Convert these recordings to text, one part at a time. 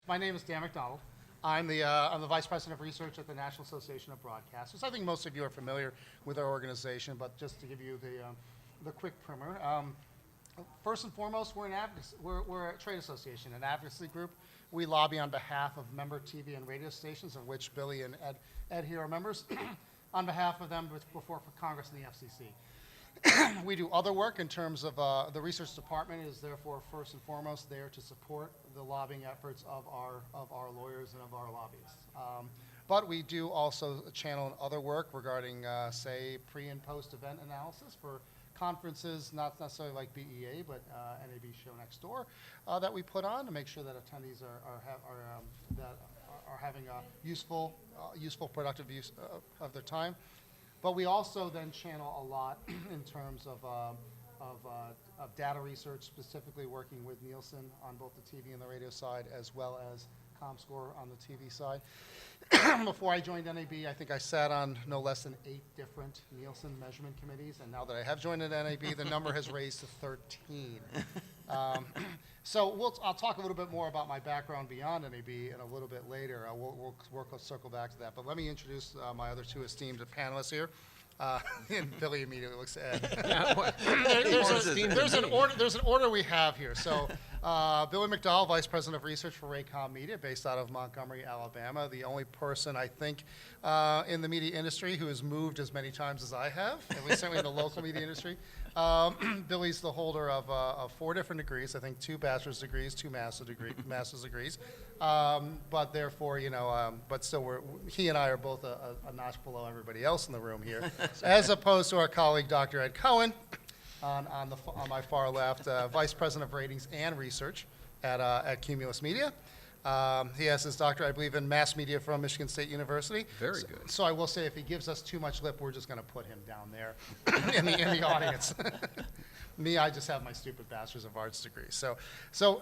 My name is Dan McDonald. I'm the Vice President of Research at the National Association of Broadcasters. I think most of you are familiar with our organization, but just to give you the quick primer. First and foremost, we're a trade association, an advocacy group. We lobby on behalf of member TV and radio stations, of which Billy and Ed here are members, on behalf of them before for Congress and the FCC. We do other work in terms of the research department is therefore first and foremost there to support the lobbying efforts of our lawyers and of our lobbyists. But we do also channel other work regarding, say, pre and post event analysis for conferences, not necessarily like BEA, but NAB Show Next Door, that we put on to make sure that attendees are having a useful, productive use of their time. But we also then channel a lot in terms of data research, specifically working with Nielsen on both the TV and the radio side, as well as ComScore on the TV side. Before I joined NAB, I think I sat on no less than 8 different Nielsen measurement committees, and now that I have joined at NAB, the number has raised to 13. So I'll talk a little bit more about my background beyond NAB in a little bit later. We'll circle back to that. But let me introduce my other 2 esteemed panelists here. And Billy immediately looks at Ed. There's an order we have here. So Billy McDowell, Vice President of Research for Raycom Media, based out of Montgomery, Alabama. The only person, I think, in the media industry who has moved as many times as I have, at least certainly in the local media industry. Billy's the holder of 4 different degrees, I think 2 bachelor's degrees, 2 master's degrees. But therefore, but still, he and I are both a notch below everybody else in the room here, as opposed to our colleague, Dr. Ed Cohen, on my far left, Vice President of Ratings and Research at Cumulus Media. He has his doctorate, I believe, in mass media from Michigan State University. Very good. So I will say, if he gives us too much lip, we're just going to put him down there in the audience. Me, I just have my stupid Bachelor's of Arts degree. So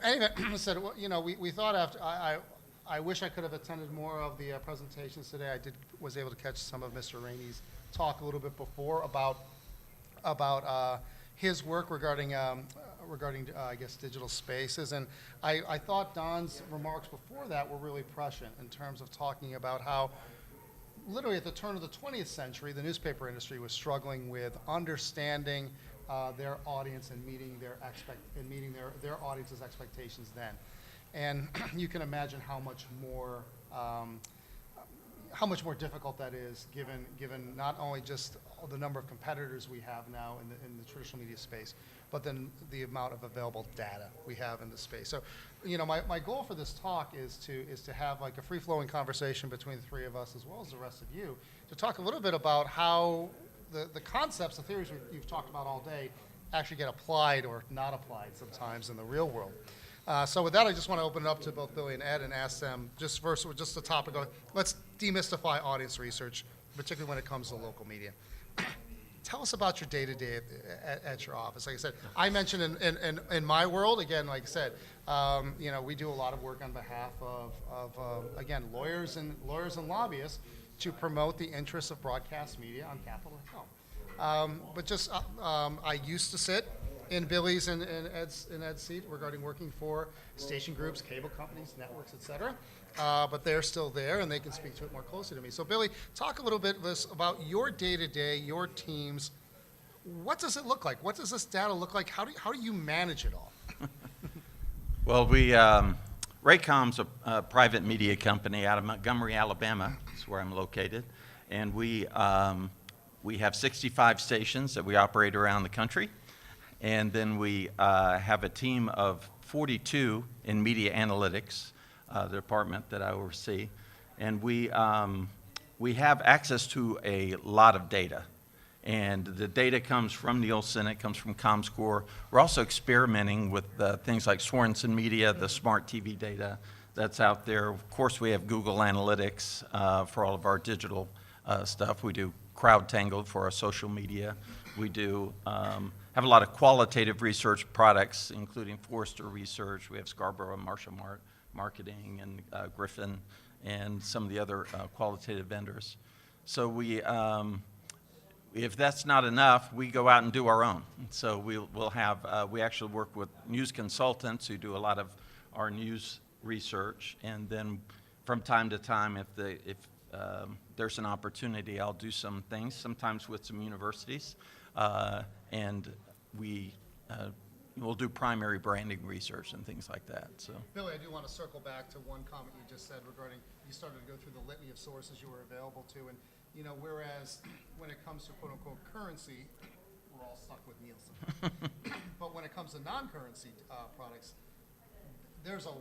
anyway, said, we thought after I wish I could have attended more of the presentations today. I was able to catch some of Mr. Rainey's talk a little bit before about his work regarding I guess, digital spaces. And I thought Don's remarks before that were really prescient in terms of talking about how literally at the turn of the 20th century, the newspaper industry was struggling with understanding their audience and meeting their audience's expectations then. And you can imagine how much more difficult that is given not only just the number of competitors we have now in the traditional media space, but then the amount of available data we have in the space. So, my goal for this talk is to have like a free-flowing conversation between the 3 of us as well as the rest of you to talk a little bit about how the concepts, the theories you've talked about all day actually get applied or not applied sometimes in the real world. So with that, I just want to open it up to both Billy and Ed and ask them, just first, just the topic of, let's demystify audience research, particularly when it comes to local media. Tell us about your day-to-day at your office. Like I said, I mentioned in my world, again, like I said, we do a lot of work on behalf of again, lawyers and lobbyists to promote the interests of broadcast media on Capitol Hill. But just, I used to sit in Billy's and Ed's seat regarding working for station groups, cable companies, networks, et cetera. But they're still there, and they can speak to it more closely to me. So, Billy, talk a little bit about your day-to-day, your teams. What does it look like? What does this data look like? How do you manage it all? Well, Raycom's a private media company out of Montgomery, Alabama. That's where I'm located. And we have 65 stations that we operate around the country. And then we have a team of 42 in media analytics, the department that I oversee. And we have access to a lot of data. And the data comes from Nielsen, it comes from ComScore. We're also experimenting with things like Sorensen Media, the smart TV data that's out there. Of course, we have Google Analytics for all of our digital stuff. We do CrowdTangled for our social media. We do have a lot of qualitative research products, including Forrester Research. We have Scarborough and Marshall Marketing and Griffin and some of the other qualitative vendors. So if that's not enough, we go out and do our own. So we actually work with news consultants who do a lot of our news research, and then from time to time, if there's an opportunity, I'll do some things, sometimes with some universities, and we'll do primary branding research and things like that. So, Billy, I do want to circle back to one comment you just said regarding, you started to go through the litany of sources you were available to, and whereas when it comes to quote-unquote currency, we're all stuck with Nielsen. But when it comes to non-currency products, there's a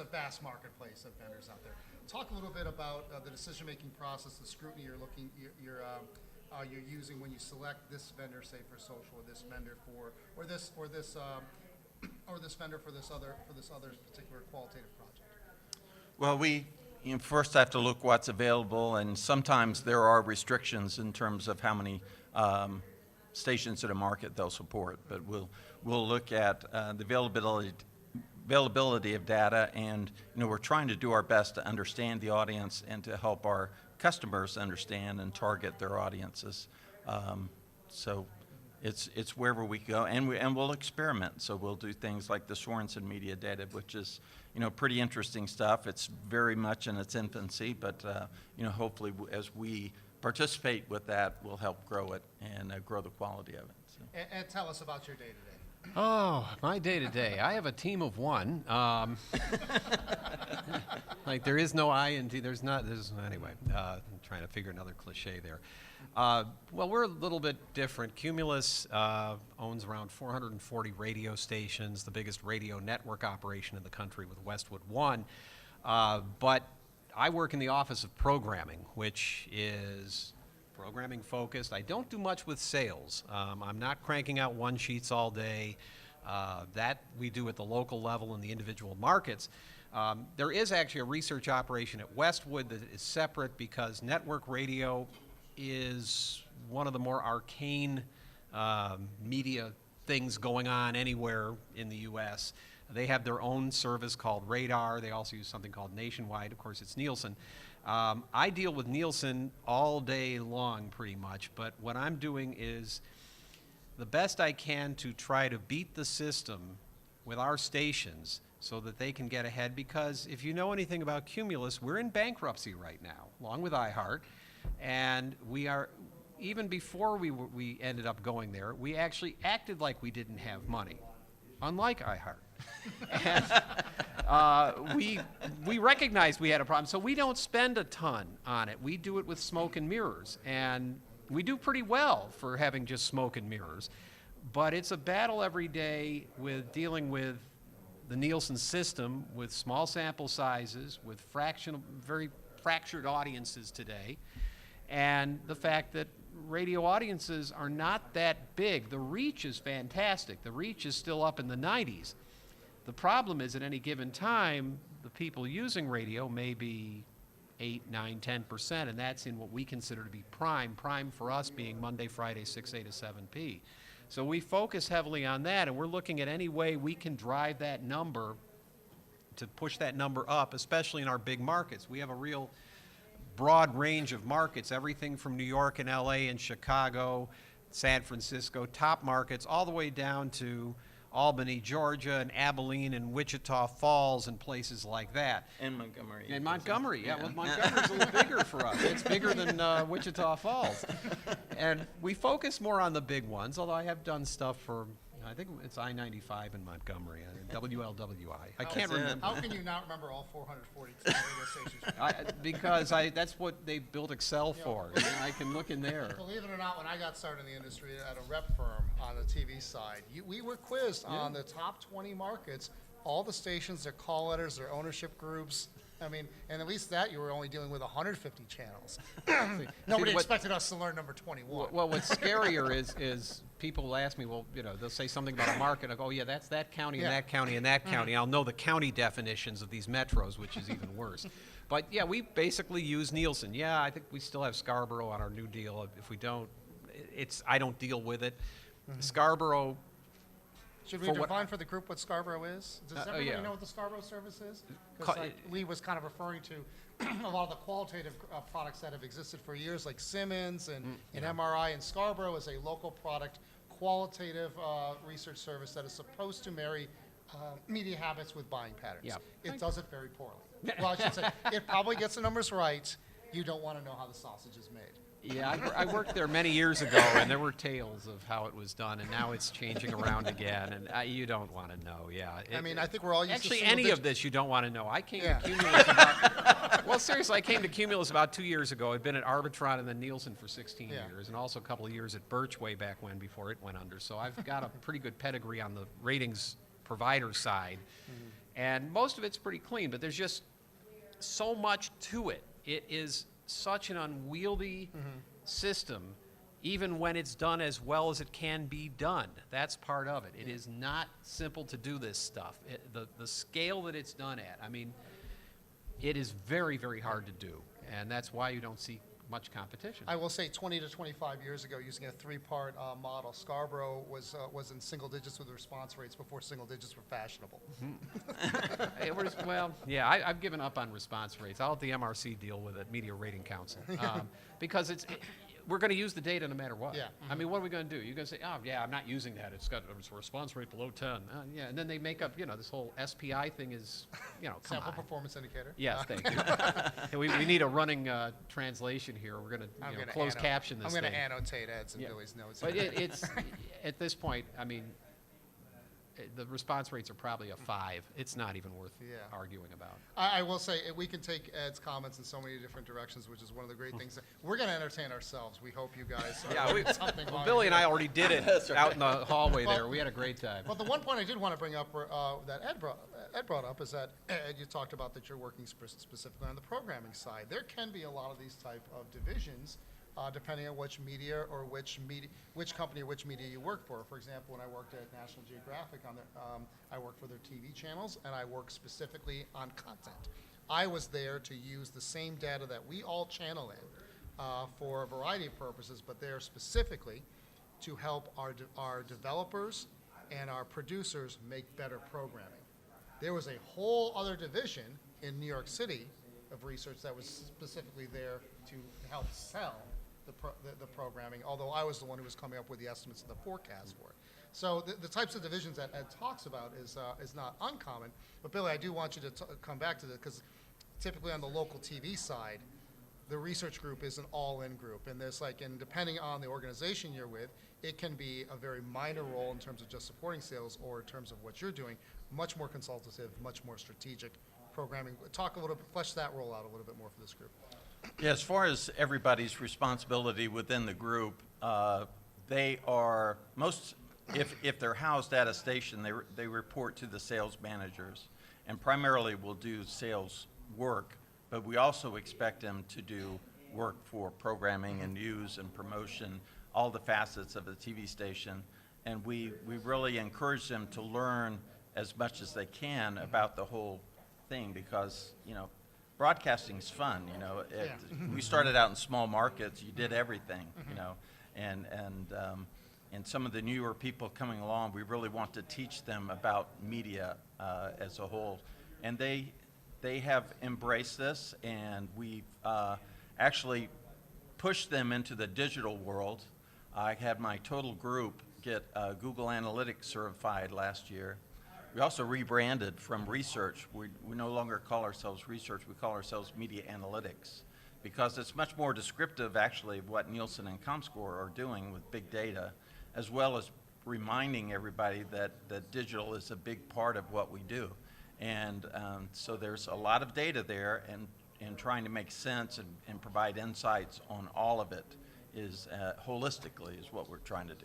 vast marketplace of vendors out there. Talk a little bit about the decision-making process, the scrutiny you're using when you select this vendor, say for social, or this vendor or this vendor for this other particular qualitative project. well, we first have to look what's available, and sometimes there are restrictions in terms of how many stations in a market they'll support. But we'll look at the availability of data, and we're trying to do our best to understand the audience and to help our customers understand and target their audiences. So it's wherever we go, and we'll experiment. So we'll do things like the Sorensen Media Data, which is pretty interesting stuff. It's very much in its infancy, but hopefully as we participate with that, we'll help grow it and grow the quality of it. So. And tell us about your day-to-day. Oh, my day-to-day. I have a team of one. Like, there is no I in T. Anyway, I'm trying to figure another cliche there. Well, we're a little bit different. Cumulus owns around 440 radio stations, the biggest radio network operation in the country with Westwood One. But I work in the Office of Programming, which is programming focused. I don't do much with sales. I'm not cranking out one sheets all day. That we do at the local level in the individual markets. There is actually a research operation at Westwood that is separate because network radio is one of the more arcane media things going on anywhere in the U.S. They have their own service called Radar. They also use something called Nationwide. Of course, it's Nielsen. I deal with Nielsen all day long pretty much, but what I'm doing is the best I can to try to beat the system with our stations so that they can get ahead, because if you know anything about Cumulus, we're in bankruptcy right now, along with iHeart, and we are, even before we ended up going there, we actually acted like we didn't have money, unlike iHeart. And we recognized we had a problem, so we don't spend a ton on it. We do it with smoke and mirrors, and we do pretty well for having just smoke and mirrors. But it's a battle every day with dealing with the Nielsen system, with small sample sizes, with very fractured audiences today, and the fact that radio audiences are not that big. The reach is fantastic. The reach is still up in the 90s. The problem is at any given time, the people using radio may be 8, 9, 10%, and that's in what we consider to be prime. Prime for us being Monday, Friday, 6A to 7P. So we focus heavily on that, and we're looking at any way we can drive that number to push that number up, especially in our big markets. We have a real broad range of markets, everything from New York and LA and Chicago, San Francisco, top markets, all the way down to Albany, Georgia, and Abilene and Wichita Falls and places like that. And Montgomery. And Montgomery, yeah. Well, Montgomery's a little bigger for us. It's bigger than Wichita Falls. And we focus more on the big ones, although I have done stuff for, I think it's I-95 in Montgomery, WLWI. I can't remember. How can you not remember all 442 radio stations? Because that's what they built Excel for. You know, I can look in there. Believe it or not, when I got started in the industry at a rep firm on the TV side, we were quizzed on the top 20 markets, all the stations, their call letters, their ownership groups. I mean, and at least that you were only dealing with 150 channels. Nobody expected us to learn number 21. Well, what's scarier is people will ask me, well, they'll say something about a market. I go, oh, yeah, that's that county and that county and that county. I'll know the county definitions of these metros, which is even worse. But, yeah, we basically use Nielsen. Yeah, I think we still have Scarborough on our new deal. If we don't, I don't deal with it. Scarborough. Should we define for the group what Scarborough is? Does everybody know what the Scarborough service is? Because Lee was kind of referring to a lot of the qualitative products that have existed for years, like Simmons and MRI, and Scarborough is a local product qualitative research service that is supposed to marry media habits with buying patterns. Yeah. It does it very poorly. Well, I should say, it probably gets the numbers right. You don't want to know how the sausage is made. Yeah, I worked there many years ago, and there were tales of how it was done, and now it's changing around again, and you don't want to know, yeah. I mean, I think we're all used to Actually, single any digit- of this you don't want to know. I came Yeah. to Cumulus about, well, seriously, I came to Cumulus about 2 years ago. I'd been at Arbitron and then Nielsen for 16 Yeah. years, and also a couple of years at Birch way back when, before it went under. So I've got a pretty good pedigree on the ratings provider side, and most of it's pretty clean, but there's just so much to it. It is such an unwieldy system, even when it's done as well as it can be done. That's part of it. It is not simple to do this stuff. The scale that it's done at, I mean, it is very, very hard to do, and that's why you don't see much competition. I will say 20 to 25 years ago, using a three-part model, Scarborough was in single digits with response rates before single digits were fashionable. It was, well, yeah, I've given up on response rates. I'll let the MRC deal with it, Media Rating Council, because we're going to use the data no matter what. Yeah. I mean, what are we going to do? You're going to say, oh, yeah, I'm not using that. It's got a response rate below 10. Yeah, and then they make up, this whole SPI thing is, come Sample on. performance indicator. Yes, thank you. And we need a running translation here. We're going to close caption this I'm going thing. to annotate Ed's and Yeah. Billy's notes. But it's, at this point, I mean, the response rates are probably a 5. It's not even worth Yeah. arguing about. I will say, we can take Ed's comments in so many different directions, which is one of the great things. We're going to entertain ourselves. We hope you guys. Something Well, while Billy you're and I here. already did it out in the hallway Well- there. We had a great time. But the one point I did want to bring up that Ed brought up is that, Ed, you talked about that you're working specifically on the programming side. There can be a lot of these type of divisions depending on which media or which company or which media you work for. For example, when I worked at National Geographic, I worked for their TV channels, and I worked specifically on content. I was there to use the same data that we all channel in for a variety of purposes, but there specifically to help our developers and our producers make better programming. There was a whole other division in New York City of research that was specifically there to help sell the programming, although I was the one who was coming up with the estimates and the forecast for it. So the types of divisions that Ed talks about is not uncommon. But Billy, I do want you to come back to this, because typically on the local TV side, the research group is an all-in group, and and depending on the organization you're with, it can be a very minor role in terms of just supporting sales, or in terms of what you're doing, much more consultative, much more strategic programming. Talk a little bit, flesh that role out a little bit more for this group. Yeah, as far as everybody's responsibility within the group, they are if they're housed at a station, they report to the sales managers, and primarily will do sales work, but we also expect them to do work for programming and news and promotion, all the facets of the TV station, and we really encourage them to learn as much as they can about the whole thing, because broadcasting's fun. We started out in small markets. You did everything, and some of the newer people coming along, we really want to teach them about media as a whole, and they have embraced this, and we've actually pushed them into the digital world. I had my total group get Google Analytics certified last year. We also rebranded from research. We no longer call ourselves research, we call ourselves media analytics, because it's much more descriptive actually of what Nielsen and Comscore are doing with big data, as well as reminding everybody that digital is a big part of what we do. And so there's a lot of data there, and trying to make sense and provide insights on all of it is holistically is what we're trying to do.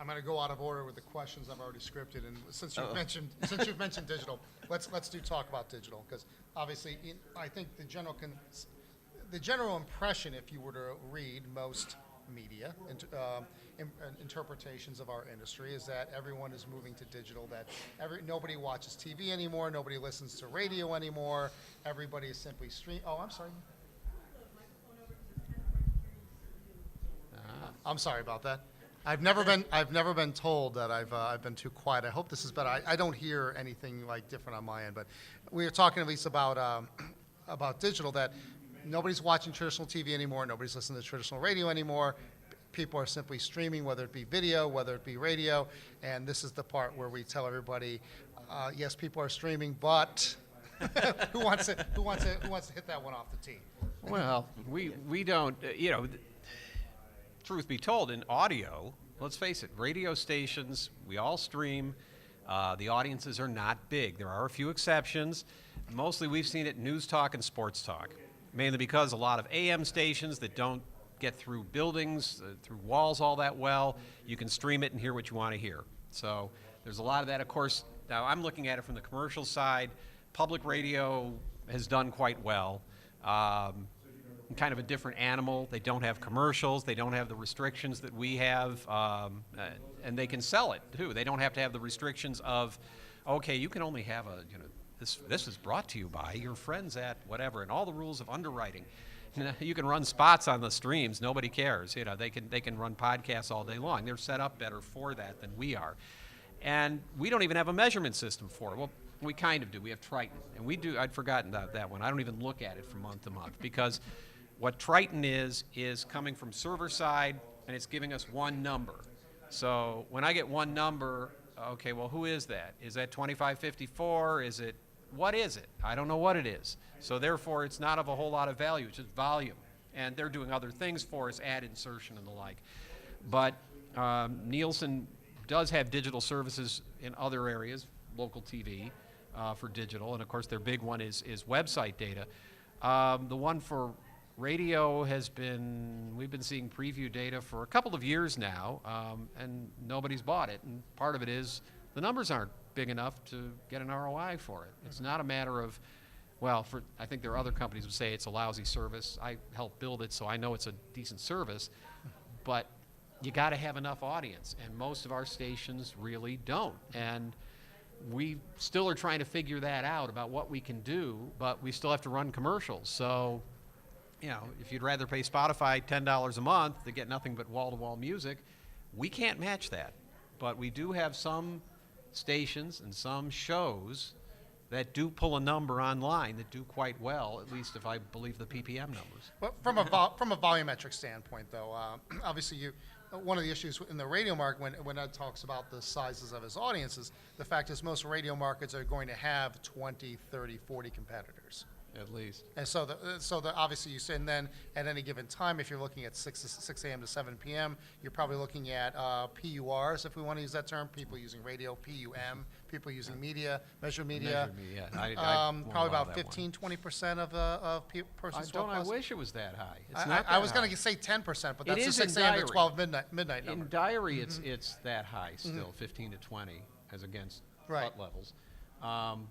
I'm going to go out of order with the questions I've already scripted, and since you've mentioned digital, let's talk about digital, because obviously I think the general impression, if you were to read most media interpretations of our industry, is that everyone is moving to digital. That nobody watches TV anymore, nobody listens to radio anymore. Everybody is simply stream. Oh, I'm sorry. I'm sorry about that. I've never been told that I've been too quiet. I hope this is better. I don't hear anything different on my end, but we were talking at least about digital, that nobody's watching traditional TV anymore, nobody's listening to traditional radio anymore. People are simply streaming, whether it be video, whether it be radio, and this is the part where we tell everybody, yes, people are streaming, but who wants to hit that one off the tee? Well, we don't, truth be told, in audio, let's face it, radio stations, we all stream. The audiences are not big. There are a few exceptions. Mostly we've seen it in news talk and sports talk, mainly because a lot of AM stations that don't get through buildings, through walls all that well, you can stream it and hear what you want to hear. So there's a lot of that. Of course, now I'm looking at it from the commercial side. Public radio has done quite well. Kind of a different animal. They don't have commercials. They don't have the restrictions that we have, and they can sell it too. They don't have to have the restrictions of, okay, you can only have this is brought to you by your friends at whatever, and all the rules of underwriting. You can run spots on the streams. Nobody cares. They can run podcasts all day long. They're set up better for that than we are, and we don't even have a measurement system for it. Well, we kind of do. We have Triton, and we do. I'd forgotten that one. I don't even look at it from month to month because what Triton is coming from server side, and it's giving us one number. So when I get one number, okay, well, who is that? Is that 2554? What is it? I don't know what it is. So therefore, it's not of a whole lot of value. It's just volume. And they're doing other things for us, ad insertion and the like. But Nielsen does have digital services in other areas, local TV for digital. And of course, their big one is website data. The one for radio we've been seeing preview data for a couple of years now, and nobody's bought it. And part of it is the numbers aren't big enough to get an ROI for it. It's not a matter of, I think there are other companies who say it's a lousy service. I helped build it, so I know it's a decent service, but you got to have enough audience, and most of our stations really don't. And we still are trying to figure that out about what we can do, but we still have to run commercials. So, if you'd rather pay Spotify $10 a month to get nothing but wall-to-wall music, we can't match that. But we do have some stations and some shows that do pull a number online that do quite well, at least if I believe the PPM numbers. Well, from a volumetric standpoint, though, obviously one of the issues in the radio market when Ed talks about the sizes of his audiences, the fact is most radio markets are going to have 20, 30, 40 competitors. At least. And so obviously you say, and then at any given time, if you're looking at 6 a.m. to 7 p.m., you're probably looking at PURs, if we want to use that term, people using radio, PUM, people using measured media. I probably about 15, 20% of persons. I wish it was that high. It's I not that was going high. to say 10%, but It that's the is 6 in a.m. to diary. 12 midnight number. In diary, it's that high still, 15 to 20 as against Right. cut levels.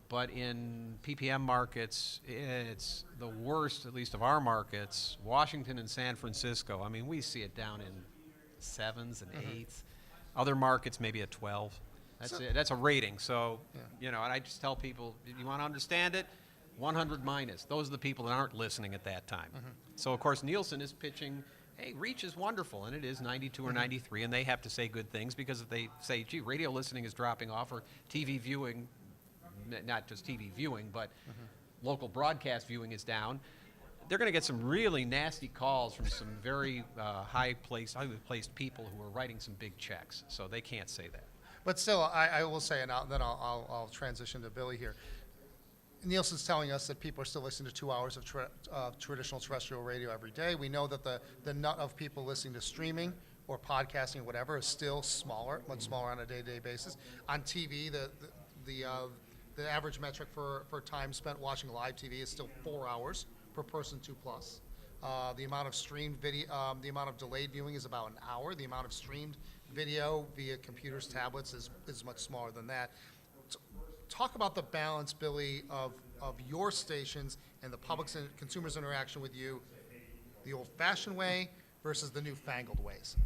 But in PPM markets, it's the worst, at least of our markets. Washington and San Francisco, I mean, we see it down in 7s and 8s. Other markets, maybe at 12. That's it. That's a rating. So, and I just tell people, if you want to understand it, 100 minus. Those are the people that aren't listening at that time. So, of course, Nielsen is pitching, hey, reach is wonderful, and it is 92 or 93, and they have to say good things because if they say, gee, radio listening is dropping off or TV viewing, not just TV viewing, but local broadcast viewing is down, they're going to get some really nasty calls from some very highly placed people who are writing some big checks. So they can't say that. But still, I will say, and then I'll transition to Billy here. Nielsen's telling us that people are still listening to 2 hours of traditional terrestrial radio every day. We know that the nut of people listening to streaming or podcasting or whatever is still smaller, much smaller on a day-to-day basis. On TV, the average metric for time spent watching live TV is still 4 hours per person, 2+. The amount of streamed video, the amount of delayed viewing is about an hour. The amount of streamed video via computers, tablets is much smaller than that. Talk about the balance, Billy, of your stations and the public's and consumers' interaction with you, the old-fashioned way versus the newfangled ways.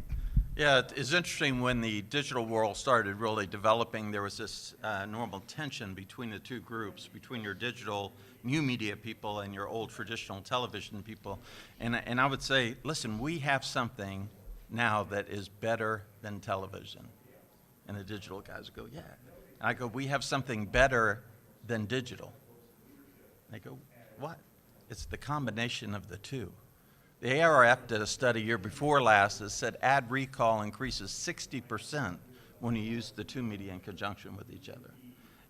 Yeah, it's interesting when the digital world started really developing, there was this normal tension between the two groups, between your digital new media people and your old traditional television people. And I would say, listen, we have something now that is better than television. And the digital guys go, yeah. And I go, we have something better than digital. And they go, what? It's the combination of the two. The ARF did a study year before last that said ad recall increases 60% when you use the two media in conjunction with each other.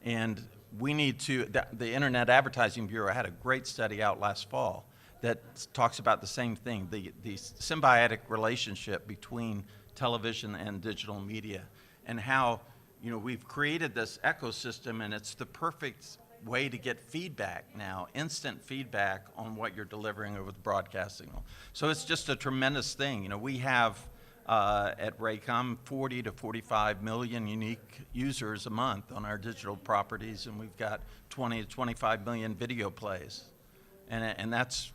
And we need to, the Internet Advertising Bureau had a great study out last fall that talks about the same thing, the symbiotic relationship between television and digital media, and how, you know, we've created this ecosystem, and it's the perfect way to get feedback now, instant feedback on what you're delivering over the broadcast signal. So it's just a tremendous thing. You know, we have at Raycom 40 to 45 million unique users a month on our digital properties, and we've got 20 to 25 million video plays. And that's,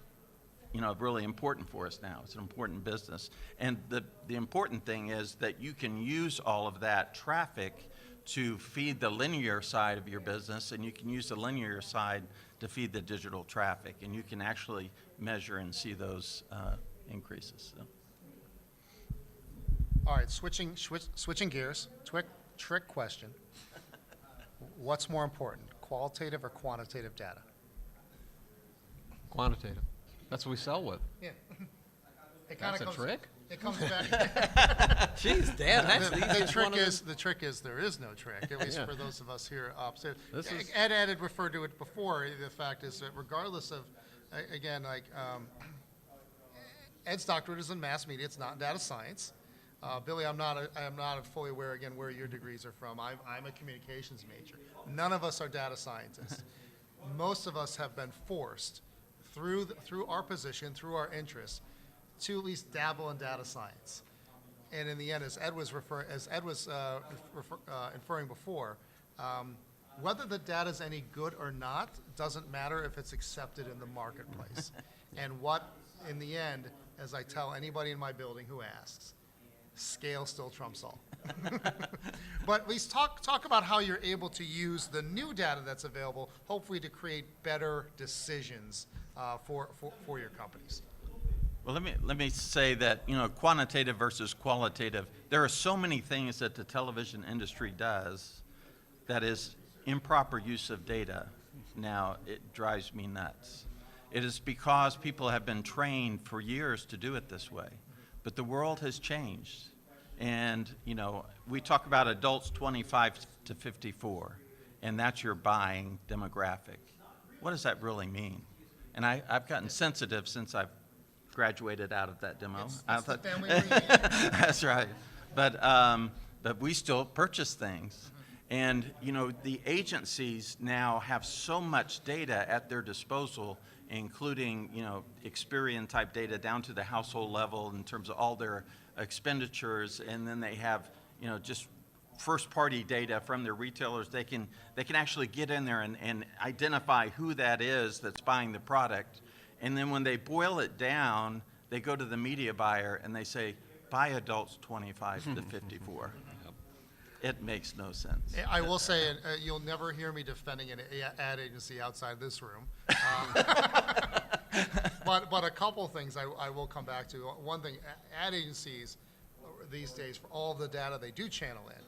you know, really important for us now. It's an important business. And the important thing is that you can use all of that traffic to feed the linear side of your business, and you can use the linear side to feed the digital traffic, and you can actually measure and see those increases. So. All right, switching gears, trick question. What's more important, qualitative or quantitative data? Quantitative. That's what we sell with. Yeah. That's a trick? It comes back. Jeez, Dan, that's The trick is there is no trick, at least Yeah. for those of us here upstairs. This is- Ed had referred to it before. The fact is that regardless of, again, like Ed's doctorate is in mass media. It's not in data science. Billy, I am not fully aware again where your degrees are from. I'm a communications major. None of us are data scientists. Most of us have been forced through our position, through our interests, to at least dabble in data science. And in the end, as Ed was inferring before, whether the data is any good or not doesn't matter if it's accepted in the marketplace. And what, in the end, as I tell anybody in my building who asks, scale still trumps all. But at least talk about how you're able to use the new data that's available, hopefully to create better decisions for your companies. Well, let me say that, you know, quantitative versus qualitative, there are so many things that the television industry does that is improper use of data. Now, it drives me nuts. It is because people have been trained for years to do it this way. But the world has changed. And, you know, we talk about adults 25 to 54, and that's your buying demographic. What does that really mean? And I've gotten sensitive since I've graduated out of that demo. It's the family reunion. That's right. But we still purchase things. And, you know, the agencies now have so much data at their disposal, including, you know, Experian type data down to the household level in terms of all their expenditures, and then they have, you know, just first party data from their retailers. They can actually get in there and identify who that is that's buying the product. And then when they boil it down, they go to the media buyer and they say, buy adults 25 to 54. It makes no sense. I will say, you'll never hear me defending an ad agency outside this room. But a couple things I will come back to. One thing, ad agencies these days, for all the data they do channel in,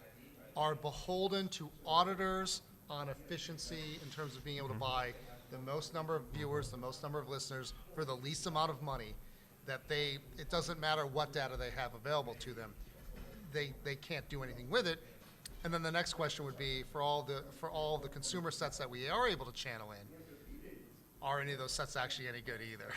are beholden to auditors on efficiency in terms of being able to buy the most number of viewers, the most number of listeners for the least amount of money. That it doesn't matter what data they have available to them, they can't do anything with it. And then the next question would be, for all the consumer sets that we are able to channel in, are any of those sets actually any good either?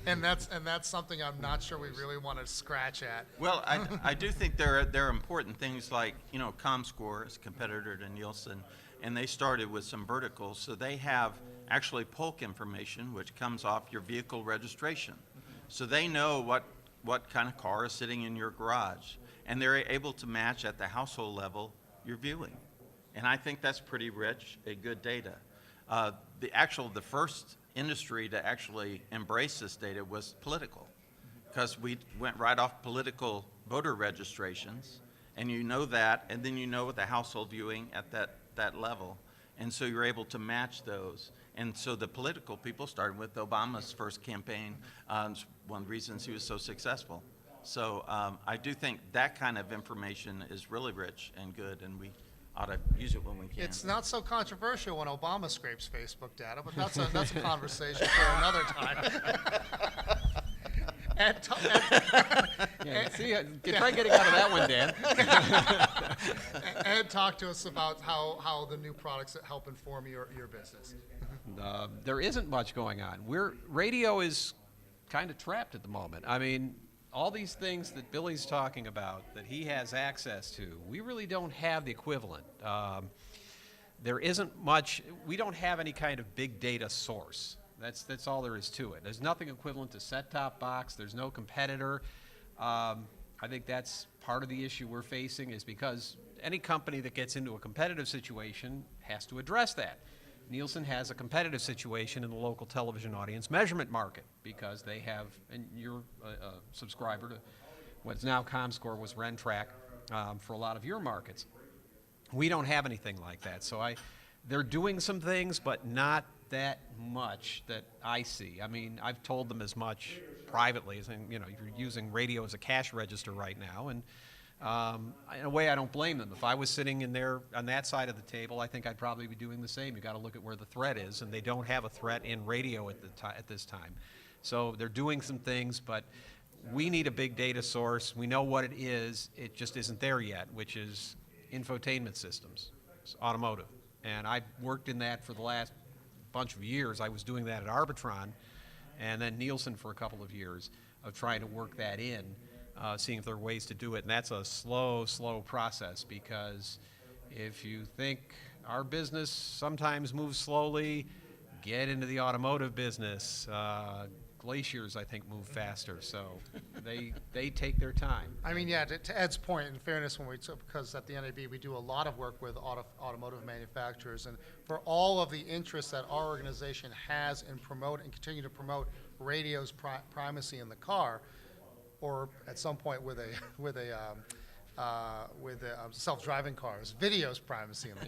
and that's something I'm not sure we really want to scratch at. Well, I do think there are important things like, you know, ComScore is a competitor to Nielsen, and they started with some verticals. So they have actually polk information, which comes off your vehicle registration. So they know what kind of car is sitting in your garage. And they're able to match at the household level your viewing. And I think that's pretty rich and good data. The first industry to actually embrace this data was political, because we went right off political voter registrations, and you know that, and then you know the household viewing at that level. And so you're able to match those. And so the political people started with Obama's first campaign. It's one of the reasons he was so successful. So I do think that kind of information is really rich and good, and we ought to use it when we can. It's not so controversial when Obama scrapes Facebook data, but that's a conversation for another time. See, try getting out of that one, Dan. Ed, talk to us about how the new products help inform your business. There isn't much going on. Radio is kind of trapped at the moment. I mean, all these things that Billy's talking about that he has access to, we really don't have the equivalent. There isn't much. We don't have any kind of big data source. That's all there is to it. There's nothing equivalent to set-top box. There's no competitor. I think that's part of the issue we're facing, is because any company that gets into a competitive situation has to address that. Nielsen has a competitive situation in the local television audience measurement market because they have, and you're a subscriber to what's now ComScore, was Rentrack for a lot of your markets. We don't have anything like that. So they're doing some things, but not that much that I see. I mean, I've told them as much privately, saying, you're using radio as a cash register right now, and in a way, I don't blame them. If I was sitting in there on that side of the table, I think I'd probably be doing the same. You got to look at where the threat is, and they don't have a threat in radio at this time. So they're doing some things, but we need a big data source. We know what it is. It just isn't there yet, which is infotainment systems, it's automotive. And I've worked in that for the last bunch of years. I was doing that at Arbitron, and then Nielsen for a couple of years of trying to work that in. Seeing if there are ways to do it. And that's a slow process, because if you think our business sometimes moves slowly, get into the automotive business. Glaciers, I think, move faster, so they take their time. I mean, yeah, to Ed's point, in fairness, because at the NAB we do a lot of work with automotive manufacturers, and for all of the interest that our organization has in promote and continue to promote radio's primacy in the car, or at some point with self-driving cars, video's primacy in the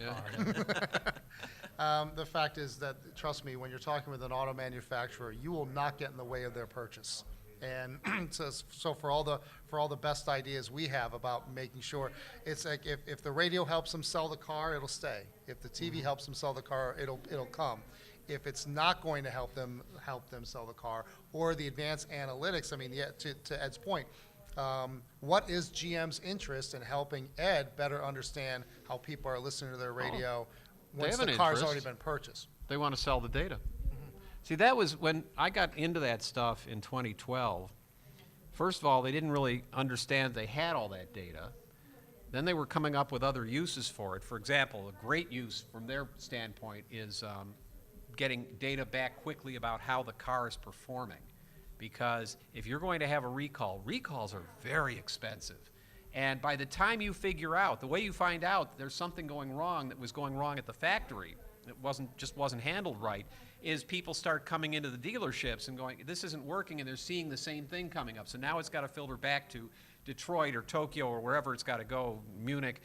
car. The fact is that, trust me, when you're talking with an auto manufacturer, you will not get in the way of their purchase. And so for all the best ideas we have about making sure, it's like if the radio helps them sell the car, it'll stay. If the TV helps them sell the car, it'll come. If it's not going to help them sell the car, or the advanced analytics, I mean, yeah, to Ed's point, what is GM's interest in helping Ed better understand how people are listening to their radio once the car's already been purchased? They want to sell the data. See, that was when I got into that stuff in 2012. First of all, they didn't really understand they had all that data. Then they were coming up with other uses for it. For example, a great use from their standpoint is getting data back quickly about how the car is performing. Because if you're going to have a recall, recalls are very expensive. And by the time you figure out, the way you find out there's something going wrong that was going wrong at the factory, that wasn't handled right, is people start coming into the dealerships and going, this isn't working, and they're seeing the same thing coming up. So now it's got to filter back to Detroit or Tokyo or wherever it's got to go, Munich,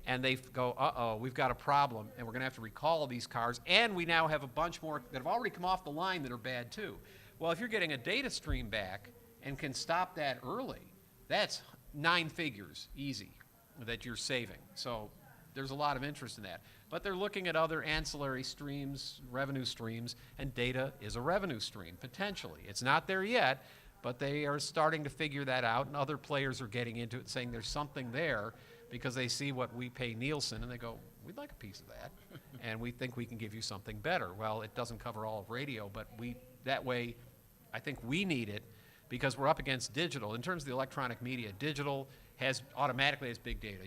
and they go, uh-oh, we've got a problem, and we're going to have to recall these cars, and we now have a bunch more that have already come off the line that are bad too. Well, if you're getting a data stream back and can stop that early, that's 9 figures easy that you're saving. So there's a lot of interest in that. But they're looking at other ancillary streams, revenue streams, and data is a revenue stream, potentially. It's not there yet, but they are starting to figure that out, and other players are getting into it, saying there's something there, because they see what we pay Nielsen, and they go, we'd like a piece of that, and we think we can give you something better. Well, it doesn't cover all of radio, but that way, I think we need it, because we're up against digital. In terms of the electronic media, digital automatically has big data.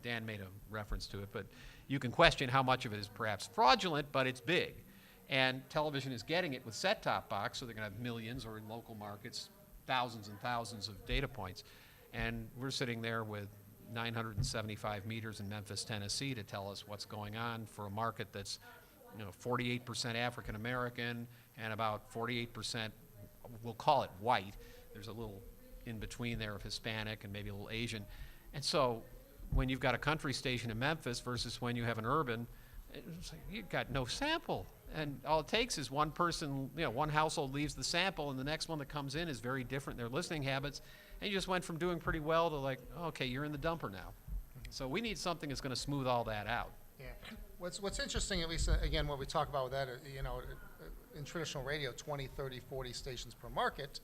Dan made a reference to it, but you can question how much of it is perhaps fraudulent, but it's big. And television is getting it with set-top box, so they're going to have millions, or in local markets, thousands and thousands of data points. And we're sitting there with 975 meters in Memphis, Tennessee, to tell us what's going on for a market that's 48% African American and about 48%, we'll call it white. There's a little in between there of Hispanic and maybe a little Asian. And so when you've got a country station in Memphis versus when you have an urban, it's like you've got no sample. And all it takes is one person, one household leaves the sample, and the next one that comes in is very different in their listening habits. And you just went from doing pretty well to like, okay, you're in the dumper now. So we need something that's going to smooth all that out. Yeah. What's interesting, at least, again, what we talk about with that, in traditional radio, 20, 30, 40 stations per market,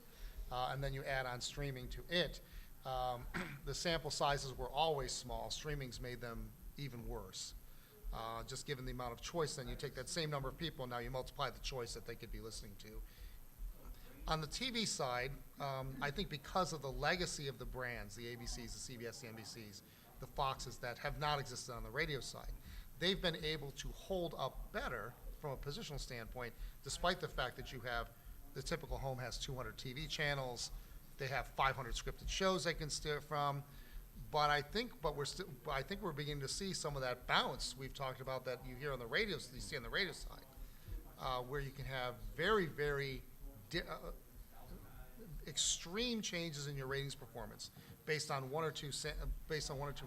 and then you add on streaming to it. The sample sizes were always small. Streaming's made them even worse. Just given the amount of choice, then you take that same number of people, now you multiply the choice that they could be listening to. On the TV side, I think because of the legacy of the brands, the ABCs, the CBS, the NBCs, the Foxes that have not existed on the radio side, they've been able to hold up better from a positional standpoint, despite the fact that you have the typical home has 200 TV channels, they have 500 scripted shows they can steer from. But I think we're beginning to see some of that bounce we've talked about that you hear on the radio, you see on the radio side, where you can have very, very extreme changes in your ratings performance based on one or two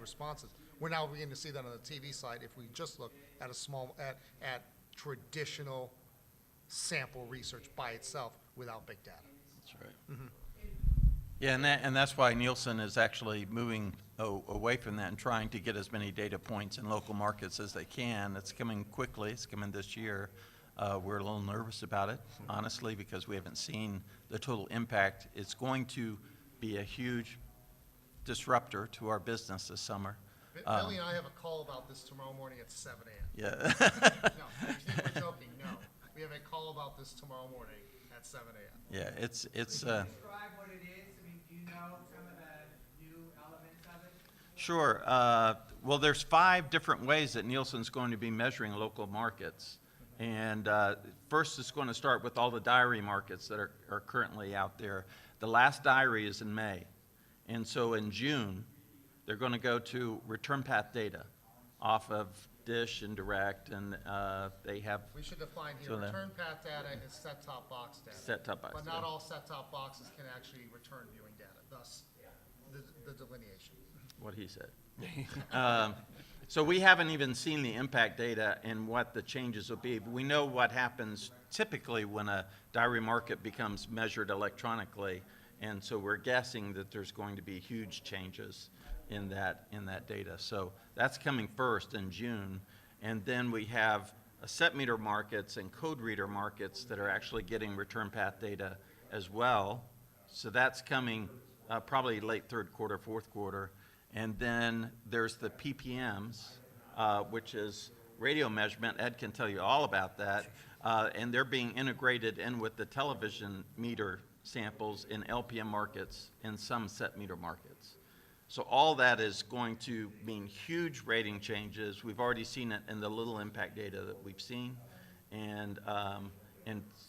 responses. We're now beginning to see that on the TV side if we just look at at traditional sample research by itself without big data. That's right. Yeah, and that's why Nielsen is actually moving away from that and trying to get as many data points in local markets as they can. It's coming quickly. It's coming this year. We're a little nervous about it, honestly, because we haven't seen the total impact. It's going to be a huge disruptor to our business this summer. Billy and I have a call about this tomorrow morning at 7 a.m. Yeah. No, you think we're joking? No. We have a call about this tomorrow morning at 7 a.m. Yeah, it's Could you describe what it is? I mean, do you know some of the new elements of it? Sure. Well, there's 5 different ways that Nielsen's going to be measuring local markets. And first, it's going to start with all the diary markets that are currently out there. The last diary is in May. And so in June, they're going to go to return path data off of Dish and Direct, and they have We should define here, So then- return path data is set-top box data. set-top box. But not data. all set-top boxes can actually return viewing data, thus the delineation. What he said. So we haven't even seen the impact data and what the changes will be. We know what happens typically when a diary market becomes measured electronically, and so we're guessing that there's going to be huge changes in that data. So that's coming first in June, and then we have set meter markets and code reader markets that are actually getting return path data as well. So that's coming probably late third quarter, fourth quarter. And then there's the PPMs, which is radio measurement. Ed can tell you all about that. And they're being integrated in with the television meter samples in LPM markets and some set meter markets. So all that is going to mean huge rating changes. We've already seen it in the little impact data that we've seen. And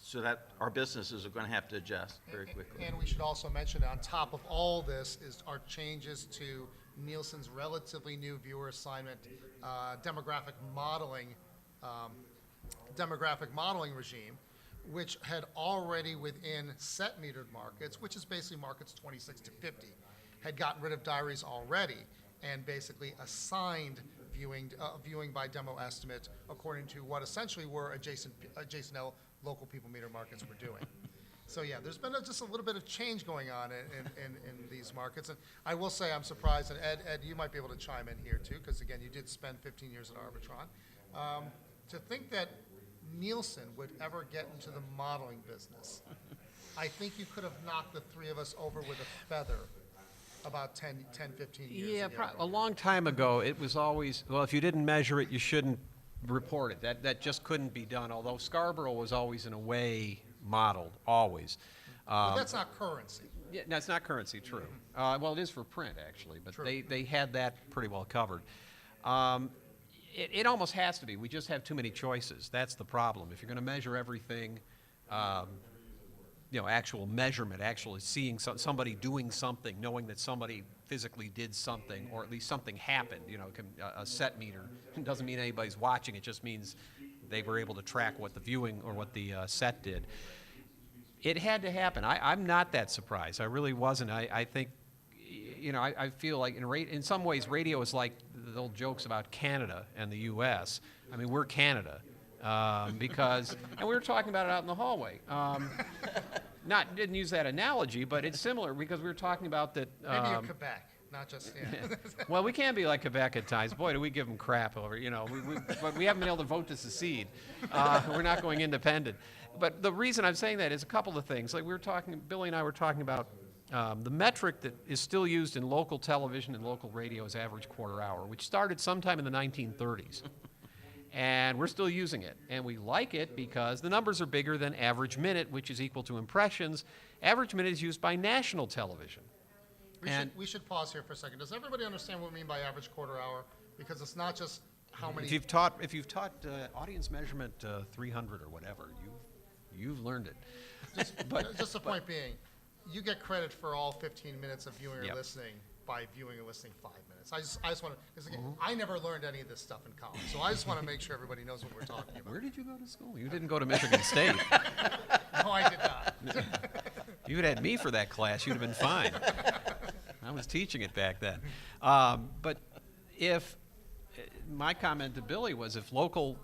so that our businesses are going to have to adjust very quickly. And we should also mention on top of all this is our changes to Nielsen's relatively new viewer assignment demographic modeling regime, which had already within set metered markets, which is basically markets 26 to 50, had gotten rid of diaries already and basically assigned viewing by demo estimate according to what essentially were adjacent local people meter markets were doing. So yeah, there's been just a little bit of change going on in these markets. And I will say I'm surprised, and Ed, you might be able to chime in here too, because again, you did spend 15 years at Arbitron. To think that Nielsen would ever get into the modeling business, I think you could have knocked the three of us over with a feather about 10, 15 years Yeah, ago. a long time ago, it was always, well, if you didn't measure it, you shouldn't report it. That just couldn't be done, although Scarborough was always in a way modeled, always. But that's not currency. Yeah, no, it's not currency, true. Well, it is for print, actually, but True. they had that pretty well covered. It almost has to be. We just have too many choices. That's the problem. If you're going to measure everything, actual measurement, actually seeing somebody doing something, knowing that somebody physically did something, or at least something happened, a set meter doesn't mean anybody's watching. It just means they were able to track what the viewing or what the set did. It had to happen. I'm not that surprised. I really wasn't. I think, I feel like in some ways radio is like the old jokes about Canada and the U.S. I mean, we're Canada because, and we were talking about it out in the hallway. Didn't use that analogy, but it's similar because we were talking about that. Maybe you're Quebec, not just, yeah. Well, we can be like Quebec at times. Boy, do we give them crap over, but we haven't been able to vote to secede. We're not going independent. But the reason I'm saying that is a couple of things. Like Billy and I were talking about The metric that is still used in local television and local radio is average quarter hour, which started sometime in the 1930s. And we're still using it. And we like it because the numbers are bigger than average minute, which is equal to impressions. Average minute is used by national television. We should pause here for a second. Does everybody understand what we mean by average quarter hour? Because it's not just how many. If you've taught audience measurement 300 or whatever, you've learned it. Just the point being, you get credit for all 15 minutes of viewing or Yep. listening by viewing or listening 5 minutes. I just want to, I never learned any of this stuff in college, so I just want to make sure everybody knows what we're talking about. Where did you go to school? You didn't go to Michigan State. No, I did not. If you'd had me for that class, you'd have been fine. I was teaching it back then. But if my comment to Billy was if local,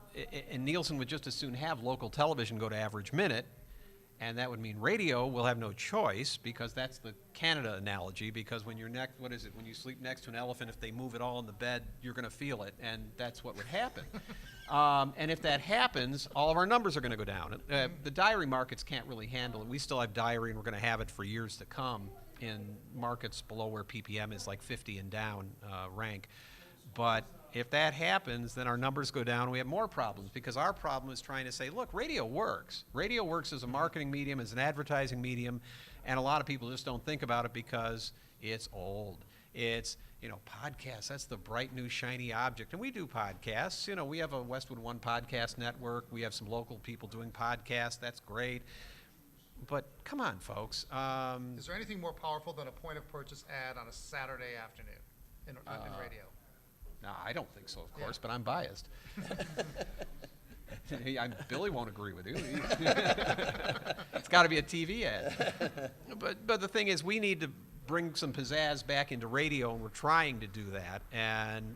and Nielsen would just as soon have local television go to average minute, and that would mean radio will have no choice, because that's the Canada analogy, because when you're when you sleep next to an elephant, if they move at all in the bed, you're going to feel it, and that's what would happen. And if that happens, all of our numbers are going to go down. The diary markets can't really handle it. We still have diary, and we're going to have it for years to come in markets below where PPM is like 50 and down rank. But if that happens, then our numbers go down and we have more problems, because our problem is trying to say, look, radio works. Radio works as a marketing medium, as an advertising medium, and a lot of people just don't think about it because it's old. It's, podcasts, that's the bright new shiny object. And we do podcasts. We have a Westwood One podcast network. We have some local people doing podcasts. That's great. But come on, folks. Is there anything more powerful than a point of purchase ad on a Saturday afternoon in radio? No, I don't think so, of course, Yeah. but I'm biased. Billy won't agree with you. It's got to be a TV ad. But the thing is, we need to bring some pizzazz back into radio, and we're trying to do that. And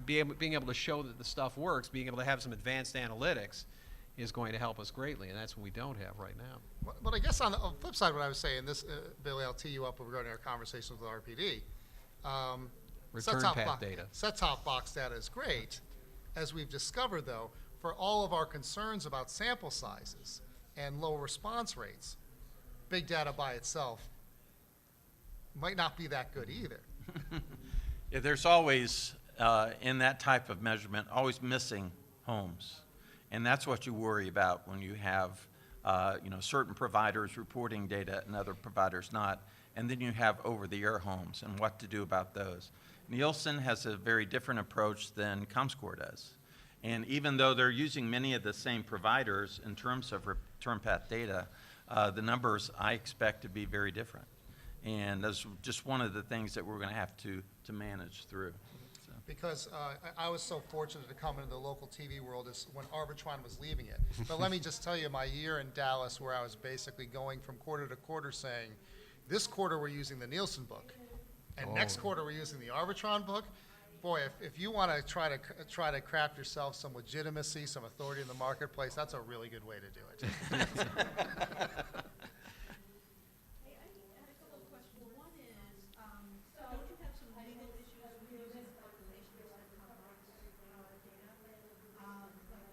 being able to show that the stuff works, being able to have some advanced analytics is going to help us greatly, and that's what we don't have right now. But I guess on the flip side, what I was saying, this, Billy, I'll tee you up regarding our conversations with RPD. Return path data. Set-top box data is great. As we've discovered, though, for all of our concerns about sample sizes and low response rates, big data by itself might not be that good either. Yeah, there's always, in that type of measurement, always missing homes. And that's what you worry about when you have certain providers reporting data and other providers not. And then you have over-the-air homes and what to do about those. Nielsen has a very different approach than ComScore does. And even though they're using many of the same providers in terms of return path data, the numbers I expect to be very different. And that's just one of the things that we're going to have to manage through. So. Because I was so fortunate to come into the local TV world is when Arbitron was leaving it. But let me just tell you, my year in Dallas, where I was basically going from quarter to quarter saying, this quarter we're using the Nielsen book, and next quarter we're using the Arbitron book. Boy, if you want to try to craft yourself some legitimacy, some authority in the marketplace, that's a really good way to do it. Hey, I had a couple of questions. One is, don't you have some legal issues with using calculation of set-top box data? Like if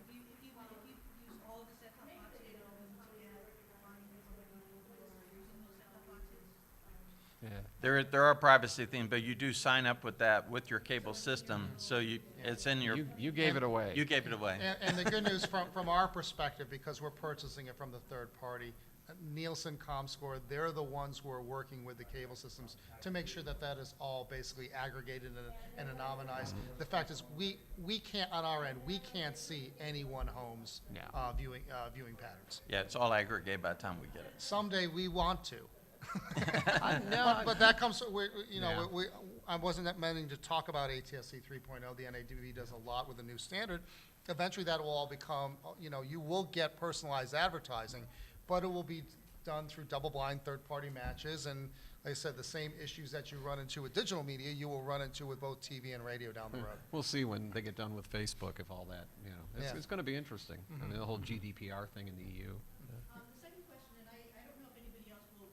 you use all of the set-top box data to get audience who are using those set-top boxes. There are privacy things, but you do sign up with that with your cable system, so it's in your. You gave it away. You gave it away. And the good news from our perspective, because we're purchasing it from the third party, Nielsen, ComScore, they're the ones who are working with the cable systems to make sure that that is all basically aggregated and anonymized. The fact is, we can't, on our end, we can't see any one home's viewing patterns. Yeah, it's all aggregated by the time we get it. Someday we want to. No, But that comes, Yeah. I wasn't meaning to talk about ATSC 3.0. The NADB does a lot with the new standard. Eventually that will all become, you will get personalized advertising, but it will be done through double-blind third-party matches. And like I said, the same issues that you run into with digital media, you will run into with both TV and radio down the road. We'll see when they get done with Facebook if all that, Yeah. it's going to be interesting. I mean, the whole GDPR thing in the EU. The second question, and I don't know if anybody else would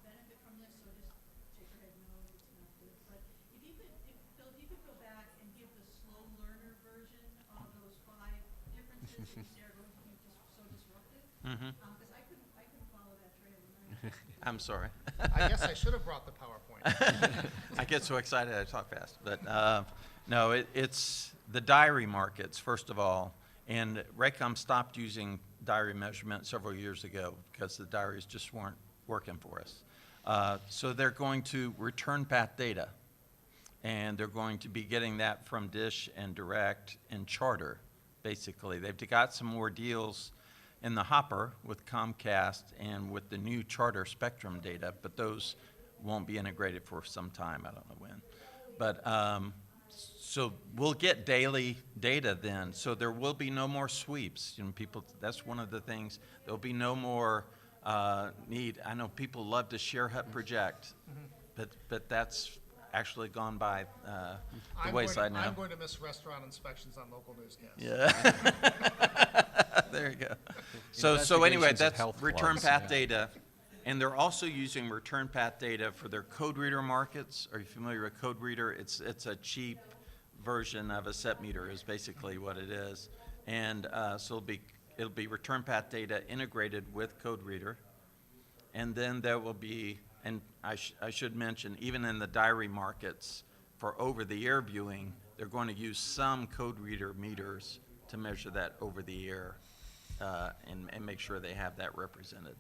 benefit from this, so just shake your head no if it's not good. But if you could, Bill, if you could go back and give the slow learner version of those 5 differences, since they're going to be just so disruptive. Because I couldn't follow that trail. I'm sorry. I guess I should have brought the PowerPoint. I get so excited I talk fast. But no, it's the diary markets, first of all. And Raycom stopped using diary measurement several years ago because the diaries just weren't working for us. So they're going to return path data. And they're going to be getting that from Dish and Direct and Charter, basically. They've got some more deals in the hopper with Comcast and with the new Charter Spectrum data, but those won't be integrated for some time. I don't know when. But so we'll get daily data then. So there will be no more sweeps. You know, people. That's one of the things. There'll be no more need. I know people love to share hut project, but that's actually gone by the wayside now. I'm going to miss restaurant inspections on local newscasts. Yeah. There you go. So anyway, Investigations of that's health return clubs, path yeah. data. And they're also using return path data for their code reader markets. Are you familiar with code reader? It's a cheap version of a set meter is basically what it is. And so it'll be return path data integrated with code reader. And then there will be, and I should mention, even in the diary markets for over-the-air viewing, they're going to use some code reader meters to measure that over-the-air and make sure they have that represented.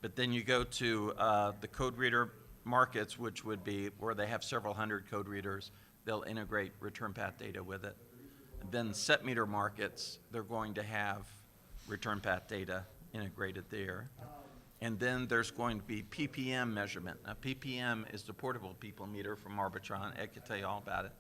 But then you go to the code reader markets, which would be where they have several hundred code readers. They'll integrate return path data with it. And then set meter markets, they're going to have return path data integrated there. And then there's going to be PPM measurement. Now, PPM is the portable people meter from Arbitron. Ed could tell you all about it.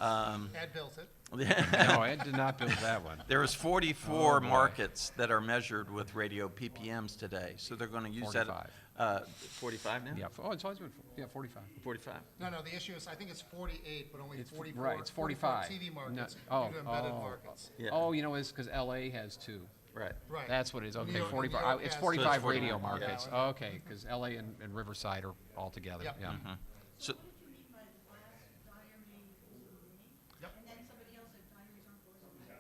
Ed built it. No, Ed did not build that one. There is 44 boy. markets that are measured with radio PPMs today. So they're going to use 45. that. 45 now? Yeah, it's always been, 45. 45. No, the issue is, I think it's 48, but only It's 44. right, it's 45. TV No, markets, oh, due to embedded oh. markets. Yeah. Oh, you know, it's because LA has 2. Right. Right. That's what it is. Okay, New York- 45. New York It's has- 45 So it's radio 45, markets. yeah. Oh, okay, because LA and Riverside are all together. Yep. Yeah. So,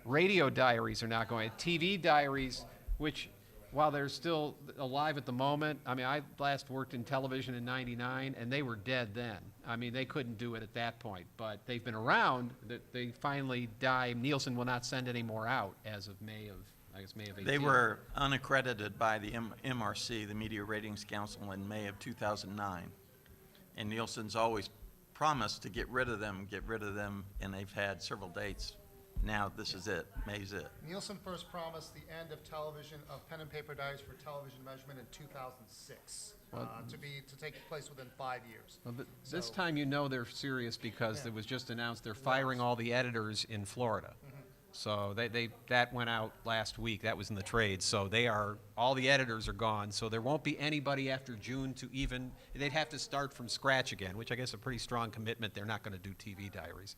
Radio diaries are not going. TV diaries, which, while they're still alive at the moment, I mean, I last worked in television in '99, and they were dead then. I mean, they couldn't do it at that point, but they've been around. They finally die. Nielsen will not send any more out as of May of 18. they were unaccredited by the MRC, the Media Ratings Council, in May of 2009. And Nielsen's always promised to get rid of them, and they've had several dates. Now this is it. May's it. Nielsen first promised the end of television, of pen and paper diaries for television measurement in 2006, to take place within 5 years. Well, this So- time you know they're serious because Yeah. it was just announced they're firing all the editors in Florida. So that went out last week. That was in the trade. So all the editors are gone. So there won't be anybody after June they'd have to start from scratch again, which I guess is a pretty strong commitment. They're not going to do TV diaries.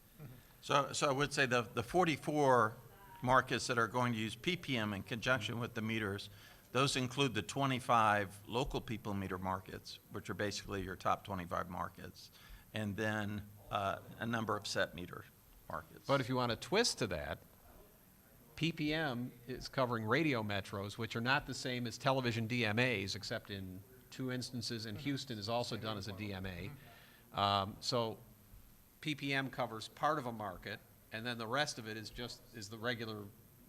So I would say the 44 markets that are going to use PPM in conjunction with the meters, those include the 25 local people meter markets, which are basically your top 25 markets, and then a number of set meter markets. But if you want a twist to that, PPM is covering radio metros, which are not the same as television DMAs, except in 2 instances, and Houston is also done as a DMA. So PPM covers part of a market, and then the rest of it is the regular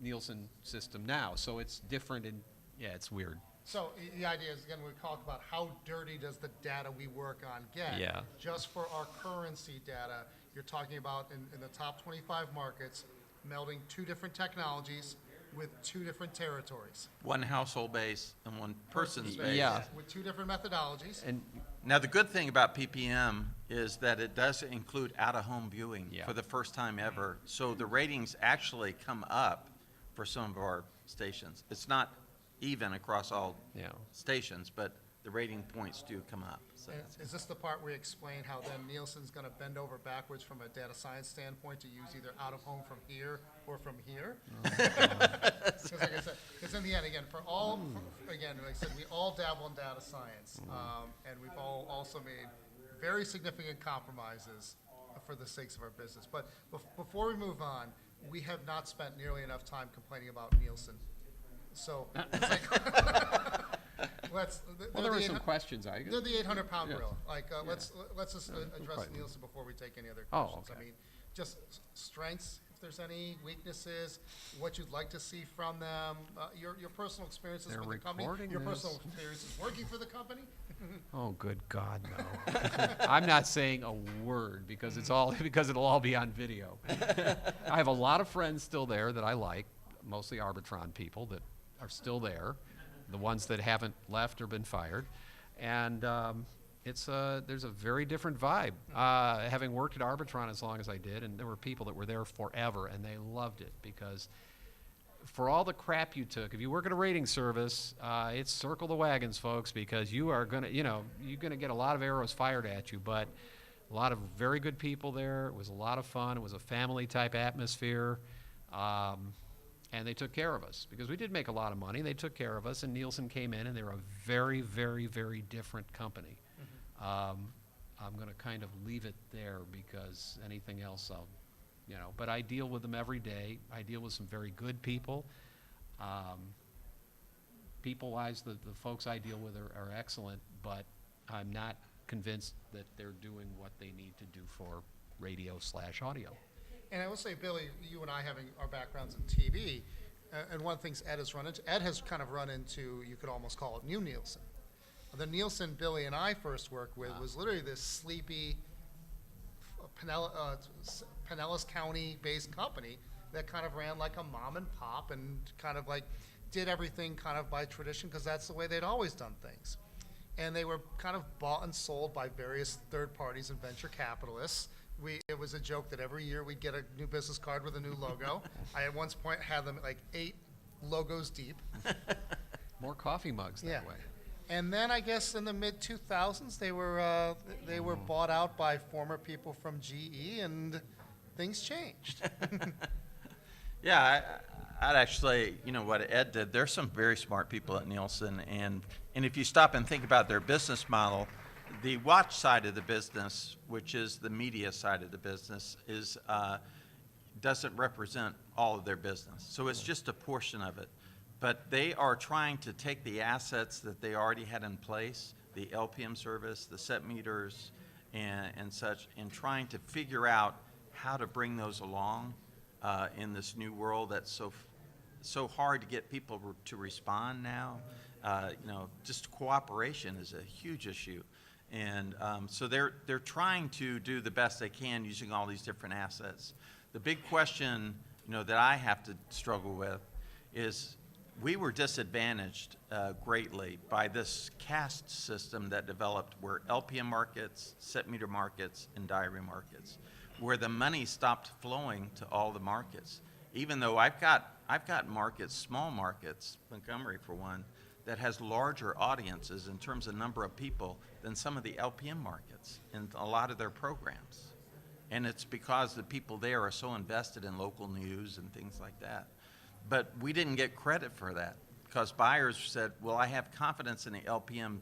Nielsen system now. So it's different, and yeah, it's weird. So the idea is, again, we talk about how dirty does the data we work on get. Yeah. Just for our currency data, you're talking about in the top 25 markets, melding 2 different technologies with 2 different territories. One household base and one person's base. Yeah. With 2 different methodologies. And Now, the good thing about PPM is that it does include out-of-home viewing Yeah. for the first time ever. So the ratings actually come up for some of our stations. It's not even across all Yeah. stations, but the rating points do come up. So And is this the part where we explain how then Nielsen's going to bend over backwards from a data science standpoint to use either out of home from here or from here? Because like I said, because in the end, again, again, like I said, we all dabble in data science, and we've all also made very significant compromises for the sakes of our business. But before we move on, we have not spent nearly enough time complaining about Nielsen. So, it's like, let's. Well, there were some questions. They're the 800-pound Yeah. gorilla. Like, Yeah. let's just address quite- Nielsen before we take any other Oh, questions. I okay. mean, just strengths, if there's any weaknesses, what you'd like to see from them, your personal experiences They're with the company, recording your this. personal experiences working for the company. Oh, good God, no. I'm not saying a word because it'll all be on video. I have a lot of friends still there that I like, mostly Arbitron people that are still there, the ones that haven't left or been fired. And there's a very different vibe. Having worked at Arbitron as long as I did, and there were people that were there forever, and they loved it because for all the crap you took, if you work at a rating service, it's circle the wagons, folks, because you are gonna, you're gonna get a lot of arrows fired at you. But a lot of very good people there. It was a lot of fun. It was a family type atmosphere, and they took care of us because we did make a lot of money. They took care of us, and Nielsen came in, and they were a very, very, very different company. I'm gonna kind of leave it there because anything else but I deal with them every day. I deal with some very good people. People-wise, the folks I deal with are excellent, but I'm not convinced that they're doing what they need to do for radio/audio. And I will say, Billy, you and I having our backgrounds in TV, and one of the things Ed has kind of run into, you could almost call it new Nielsen. The Nielsen Billy and I first worked with was literally this sleepy Pinellas County-based company that kind of ran like a mom and pop and kind of like did everything kind of by tradition because that's the way they'd always done things. And they were kind of bought and sold by various third parties and venture capitalists. It was a joke that every year we'd get a new business card with a new logo. I at one point had them like 8 logos deep. More coffee mugs that way. And then I guess in the mid-2000s they were bought out by former people from GE and things changed. Yeah, I'd actually, what Ed did, there's some very smart people at Nielsen, and if you stop and think about their business model, the watch side of the business, which is the media side of the business, doesn't represent all of their business. So it's just a portion of it. But they are trying to take the assets that they already had in place, the LPM service, the set meters, and such, and trying to figure out how to bring those along in this new world that's so hard to get people to respond now. Just cooperation is a huge issue. And so they're trying to do the best they can using all these different assets. The big question, that I have to struggle with is we were disadvantaged greatly by this caste system that developed where LPM markets, set meter markets, and diary markets, where the money stopped flowing to all the markets. Even though I've got markets, small markets, Montgomery for one, that has larger audiences in terms of number of people than some of the LPM markets in a lot of their programs. And it's because the people there are so invested in local news and things like that. But we didn't get credit for that because buyers said, well, I have confidence in the LPM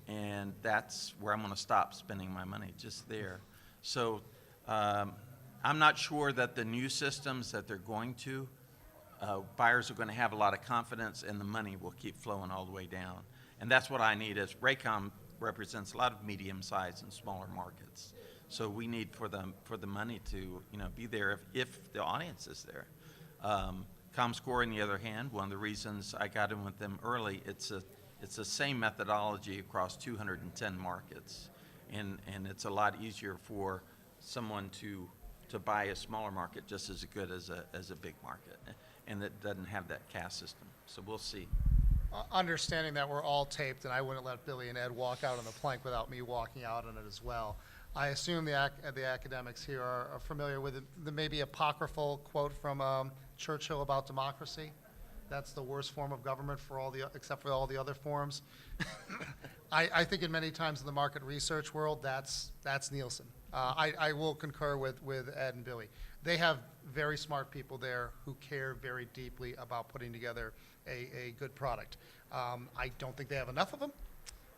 and that's where I'm going to stop spending my money, just there. So I'm not sure that the new systems that they're going to, buyers are going to have a lot of confidence and the money will keep flowing all the way down. And that's what I need is Raycom represents a lot of medium-sized and smaller markets. So we need for the money to be there if the audience is there. ComScore, on the other hand, one of the reasons I got in with them early, it's the same methodology across 210 markets, and it's a lot easier for someone to buy a smaller market just as good as a big market, and that doesn't have that caste system. So we'll see. Understanding that we're all taped, and I wouldn't let Billy and Ed walk out on the plank without me walking out on it as well. I assume the academics here are familiar with the maybe apocryphal quote from Churchill about democracy. That's the worst form of government except for all the other forms. I think in many times in the market research world, that's Nielsen. I will concur with Ed and Billy. They have very smart people there who care very deeply about putting together a good product. I don't think they have enough of them.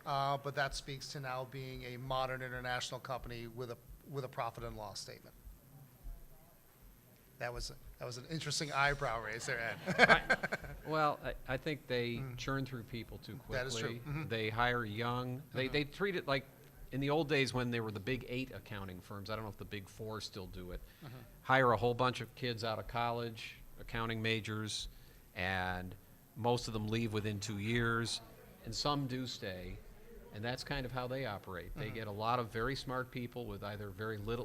But that speaks to now being a modern international company with a profit and loss statement. That was an interesting eyebrow raise there, Ed. Well, I think they churn through people too quickly. That is true. They hire young. They treat it like in the old days when there were the big 8 accounting firms. I don't know if the big 4 still do it. Hire a whole bunch of kids out of college, accounting majors, and most of them leave within 2 years, and some do stay. And that's kind of how they operate. They get a lot of very smart people with either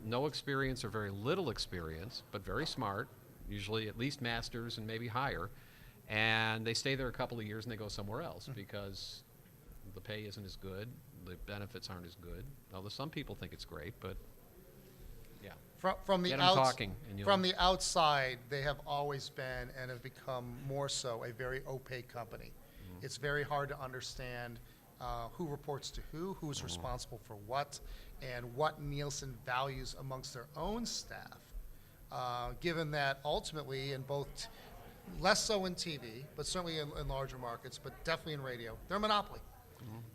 no experience or very little experience, but very smart, usually at least masters and maybe higher. And they stay there a couple of years and they go somewhere else because the pay isn't as good, the benefits aren't as good. Although some people think it's great, but yeah. From the Get 'em talking and you'll- from the outside, they have always been and have become more so a very opaque company. It's very hard to understand who reports to who's responsible for what, and what Nielsen values amongst their own staff. Given that ultimately in both, less so in TV, but certainly in larger markets, but definitely in radio, they're a monopoly.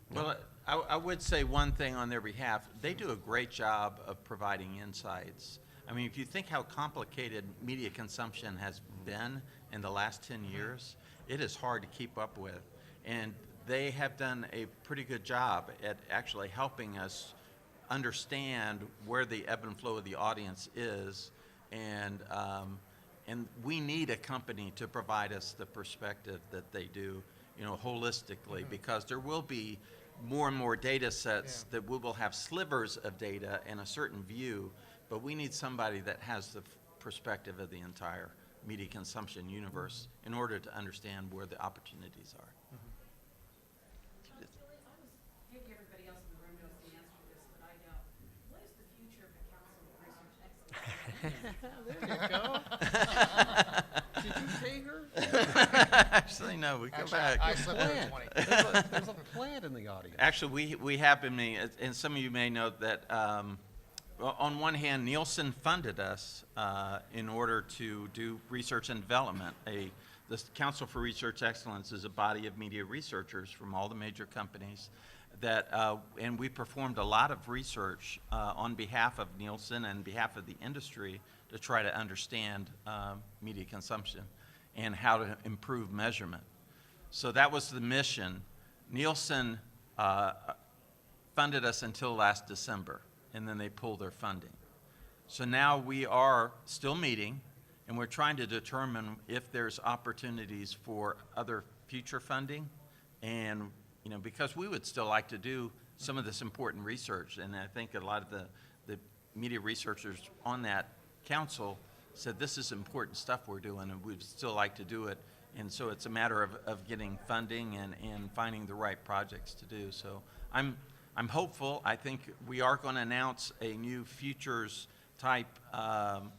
Well, I would say one thing on their behalf. They do a great job of providing insights. I mean, if you think how complicated media consumption has been in the last 10 years, it is hard to keep up with. And they have done a pretty good job at actually helping us understand where the ebb and flow of the audience is. And we need a company to provide us the perspective that they do, holistically, because there will be more and more data sets that we will have slivers of data and a certain view, but we need somebody that has the perspective of the entire media consumption universe in order to understand where the opportunities are. Maybe everybody else in the room knows the answer to this, but I don't. What is the future of the Council of Research Excellence? There you go. Did you pay her? Actually, no, we go Actually, back. I slipped her 20. There's a plant in the audience. Actually, we have been meeting, and some of you may know that on one hand, Nielsen funded us in order to do research and development. The Council for Research Excellence is a body of media researchers from all the major companies and we performed a lot of research on behalf of Nielsen and behalf of the industry to try to understand media consumption and how to improve measurement. So that was the mission. Nielsen funded us until last December, and then they pulled their funding. So now we are still meeting, and we're trying to determine if there's opportunities for other future funding. And, because we would still like to do some of this important research, and I think a lot of the media researchers on that council said this is important stuff we're doing, and we'd still like to do it. And so it's a matter of getting funding and finding the right projects to do. So I'm hopeful. I think we are going to announce a new futures type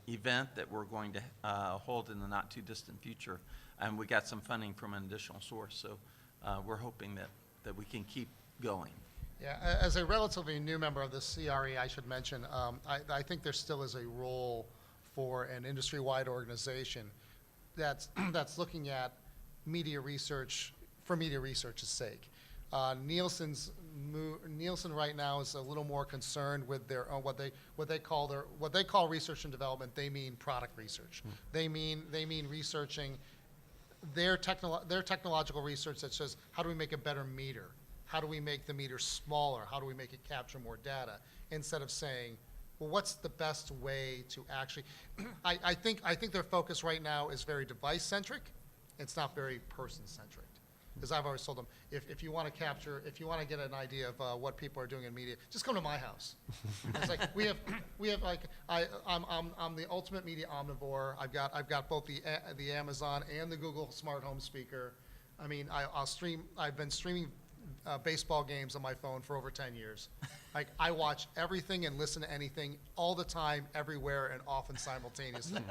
event that we're going to hold in the not too distant future. And we got some funding from an additional source. So we're hoping that we can keep going. Yeah, as a relatively new member of the CRE, I should mention, I think there still is a role for an industry-wide organization that's looking at media research for media research's sake. Nielsen right now is a little more concerned with their own, what they call research and development. They mean product research. They mean researching their technological research that says, how do we make a better meter? How do we make the meter smaller? How do we make it capture more data? Instead of saying, well, what's the best way to actually, I think their focus right now is very device-centric. It's not very person-centric. Because I've always told them, if you want to get an idea of what people are doing in media, just come to my house. It's like we have like I'm the ultimate media omnivore. I've got both the Amazon and the Google smart home speaker. I mean, I've been streaming baseball games on my phone for over 10 years. Like, I watch everything and listen to anything all the time, everywhere, and often simultaneously.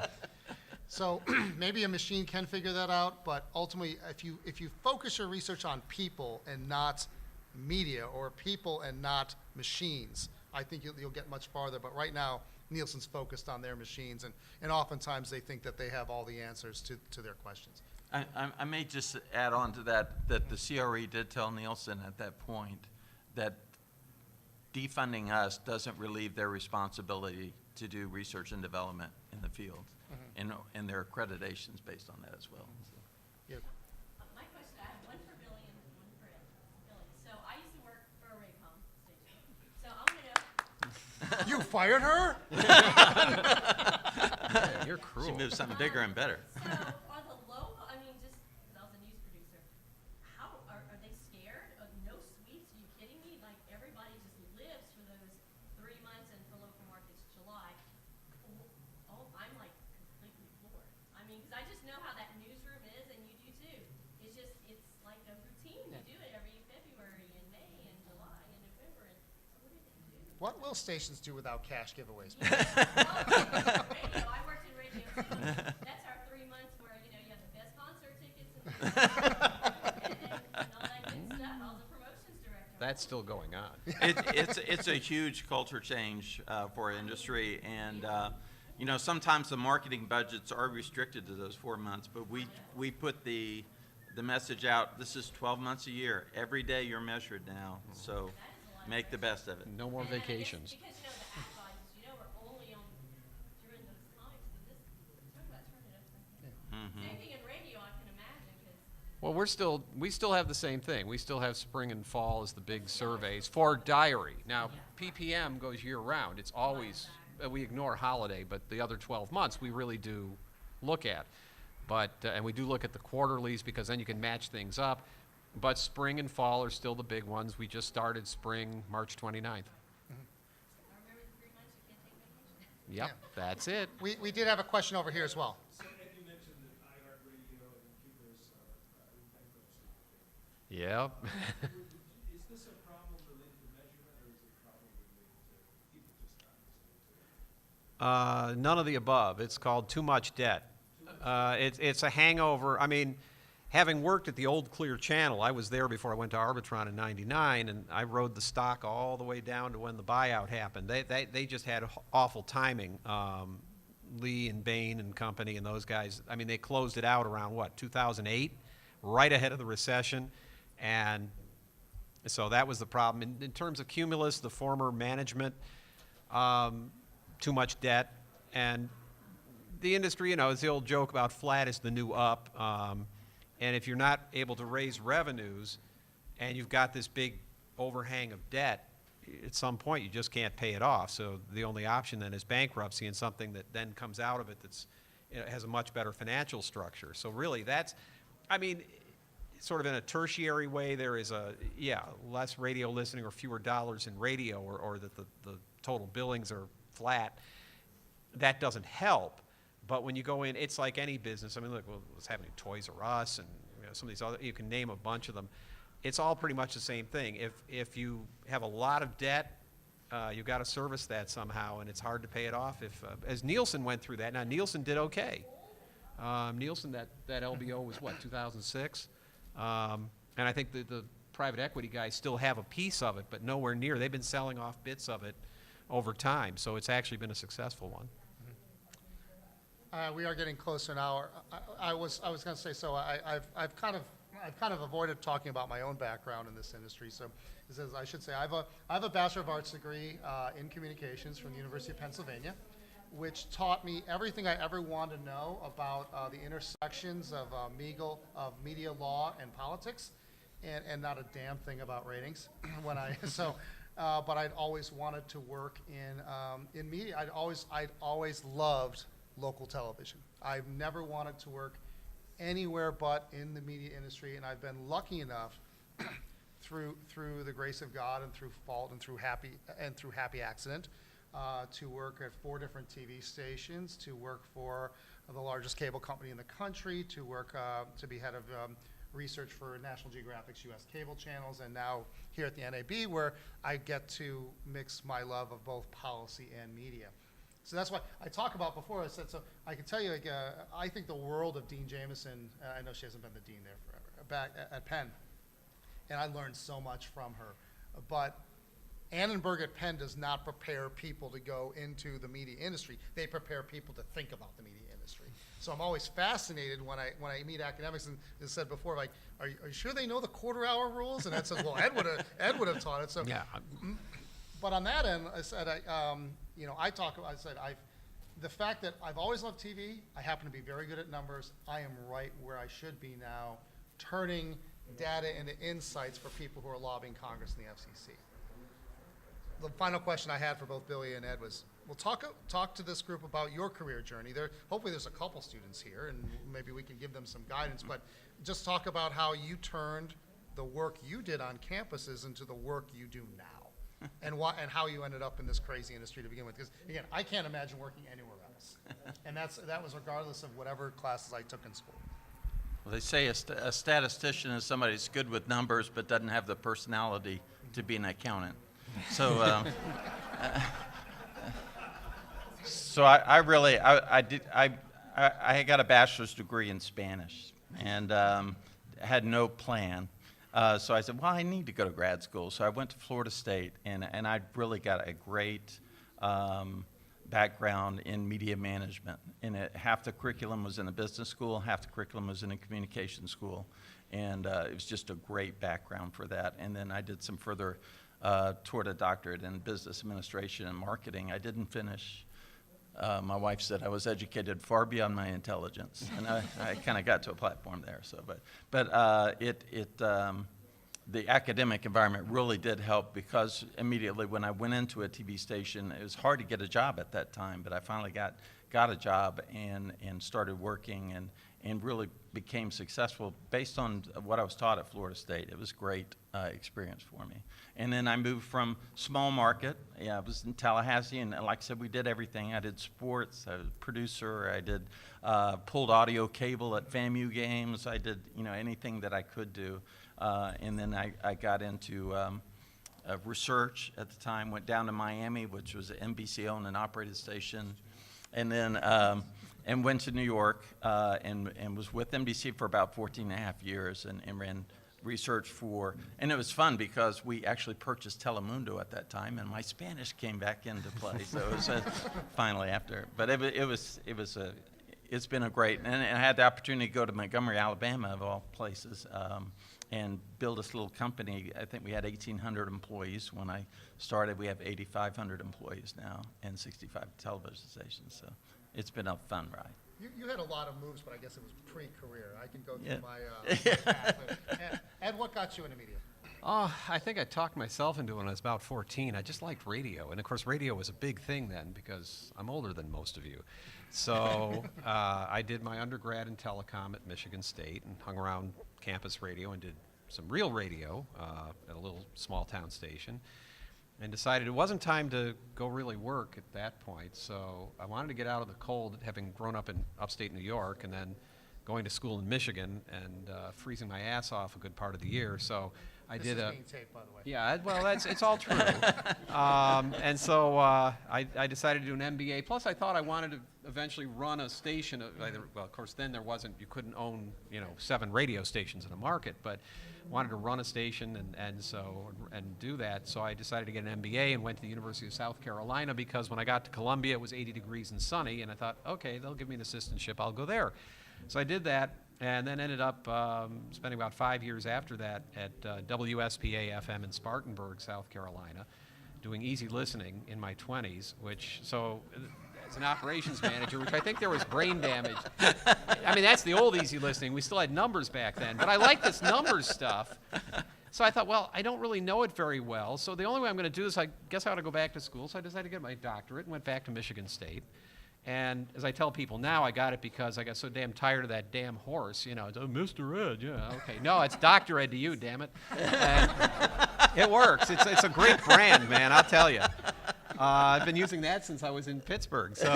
So maybe a machine can figure that out, but ultimately, if you focus your research on people and not media, or people and not machines, I think you'll get much farther. But right now, Nielsen's focused on their machines, and oftentimes they think that they have all the answers to their questions. I may just add on to that the CRE did tell Nielsen at that point that defunding us doesn't relieve their responsibility to do research and development in the field, and their accreditation's based on that as well. So. Yeah. fired her? Yeah, you're She cruel. moved something bigger and better. So are the low, I mean, just, 'cause I was a news producer, how, are they scared of no sweeps? Are you kidding me? Like, everybody just lives for those 3 months and for local markets, July. Oh, I'm like completely floored. I mean, 'cause I just know how that newsroom is, and you do too. It's just, it's like a routine. You do it every February and May and July and November, and what do they do? What will stations do without cash giveaways? Radio, I worked in radio too. That's our 3 months where, you know, you have the best concert tickets and all that good stuff, all the promotions director. That's still going on. It's a huge culture change for our industry, and you know, sometimes the marketing budgets are restricted to those 4 months, but we put the message out. This is 12 months a year. Every day you're measured now, so make the best of it. No more And I guess vacations. because, you know, the advertisers, you know, are only on during those times, so this, talk about turning it upside down. Same thing in radio, I can imagine, 'cause Well, we still have the same thing. We still have spring and fall as the big surveys for diary. Now, PPM goes year round. It's always, we ignore holiday, but the other 12 months we really do look at. But, and we do look at the quarterlies because then you can match things up. But spring and fall are still the big ones. We just started spring, March 29th. I remember the 3 months you can't take vacation. Yep, that's it. We did have a question over here as well. So Ed, you mentioned that iHeartRadio and Cumulus are in bankruptcy. Yep. Is this a problem related to measurement, or is it a problem related to people just not listening to it? None of the above. It's called too much debt. It's a hangover. I mean, having worked at the old Clear Channel, I was there before I went to Arbitron in '99, and I rode the stock all the way down to when the buyout happened. They just had awful timing. Lee and Bain and company and those guys, I mean, they closed it out around, what, 2008? Right ahead of the recession. And so that was the problem. In terms of Cumulus, the former management, too much debt. And the industry, you know, it's the old joke about flat is the new up. And if you're not able to raise revenues and you've got this big overhang of debt, at some point you just can't pay it off. So the only option then is bankruptcy and something that then comes out of it that's, you know, has a much better financial structure. So really that's, I mean, sort of in a tertiary way, there is less radio listening or fewer dollars in radio, or that the total billings are flat. That doesn't help. But when you go in, it's like any business. I mean, look, what's happening to Toys R Us and, you know, some of these other, you can name a bunch of them. It's all pretty much the same thing. If you have a lot of debt, you've got to service that somehow, and it's hard to pay it off. As Nielsen went through that, now Nielsen did okay. Nielsen, that LBO was what, 2006? And I think the private equity guys still have a piece of it, but nowhere near. They've been selling off bits of it over time, so it's actually been a successful one. We are getting close to an hour. I was going to say, so I've kind of avoided talking about my own background in this industry. So I should say I have a Bachelor of Arts degree in communications from the University of Pennsylvania, which taught me everything I ever wanted to know about the intersections of media law and politics, and not a damn thing about ratings. But I'd always wanted to work in media. I'd always loved local television. I've never wanted to work anywhere but in the media industry, and I've been lucky enough through the grace of God and through fault and through happy accident to work at 4 different TV stations, to work for the largest cable company in the country, to work to be head of research for National Geographic's U.S. cable channels, and now here at the NAB, where I get to mix my love of both policy and media. So that's why I talk about before. I said, so I can tell you, like, I think the world of Dean Jameson. I know she hasn't been the dean there forever, back at Penn, and I learned so much from her. But Annenberg at Penn does not prepare people to go into the media industry. They prepare people to think about the media industry. So I'm always fascinated when I meet academics, and as said before, like, are you sure they know the quarter-hour rules? And Ed says, well, Ed would have taught it. So Yeah. But on that end, I said, the fact that I've always loved TV, I happen to be very good at numbers. I am right where I should be now, turning data into insights for people who are lobbying Congress and the FCC. the final question I had for both Billy and Ed was, well, talk to this group about your career journey. Hopefully there's a couple students here, and maybe we can give them some guidance, but just talk about how you turned the work you did on campuses into the work you do now, and how you ended up in this crazy industry to begin with. Because, again, I can't imagine working anywhere else. And that was regardless of whatever classes I took in school. Well, they say a statistician is somebody that's good with numbers but doesn't have the personality to be an accountant. So, so I got a bachelor's degree in Spanish and had no plan. So I said, well, I need to go to grad school. So I went to Florida State, and I really got a great background in media management. And half the curriculum was in a business school, half the curriculum was in a communication school. And it was just a great background for that. And then I did some further toward a doctorate in business administration and marketing. I didn't finish. My wife said I was educated far beyond my intelligence, and I kind of got to a platform there. So, the academic environment really did help, because immediately when I went into a TV station, it was hard to get a job at that time, but I finally got a job and started working and really became successful based on what I was taught at Florida State. It was a great experience for me. And then I moved from small market. Yeah, I was in Tallahassee, and like I said, we did everything. I did sports, I was a producer, I did pulled audio cable at FAMU games. I did anything that I could do. And then I got into research at the time, went down to Miami, which was an NBC-owned and operated station, and then and went to New York and was with NBC for about 14 and a half years and ran research for, and it was fun because we actually purchased Telemundo at that time, and my Spanish came back into play. So it was finally after, but it's been a great, and I had the opportunity to go to Montgomery, Alabama, of all places, and build this little company. I think we had 1,800 employees when I started. We have 8,500 employees now and 65 television stations. So it's been a fun ride. You had a lot of moves, but I guess it was pre-career. I can go through my path. Ed, what got you into media? Oh, I think I talked myself into it when I was about 14. I just liked radio. And of course, radio was a big thing then because I'm older than most of you. So I did my undergrad in telecom at Michigan State and hung around campus radio and did some real radio at a little small town station, and decided it wasn't time to go really work at that point. So I wanted to get out of the cold, having grown up in upstate New York and then going to school in Michigan and freezing my ass off a good part of the year. So I This did is a... being taped, by the way. Yeah, well, it's all true. And so I decided to do an MBA. Plus, I thought I wanted to eventually run a station. Well, of course, then you couldn't own 7 radio stations in a market, but wanted to run a station and do that. So I decided to get an MBA and went to the University of South Carolina, because when I got to Columbia, it was 80 degrees and sunny, and I thought, okay, they'll give me an assistantship, I'll go there. So I did that, and then ended up spending about 5 years after that at WSPA FM in Spartanburg, South Carolina, doing easy listening in my 20s, as an operations manager, which I think there was brain damage. I mean, that's the old easy listening. We still had numbers back then, but I like this numbers stuff. So I thought, well, I don't really know it very well, so the only way I'm going to do this, I guess I ought to go back to school. So I decided to get my doctorate and went back to Michigan State. And as I tell people now, I got it because I got so damn tired of that damn horse. It's, oh, Mr. Ed, yeah, okay. No, it's Dr. Ed to you, damn it. And it works. It's a great brand, man, I'll tell you. I've been using that since I was in Pittsburgh. So,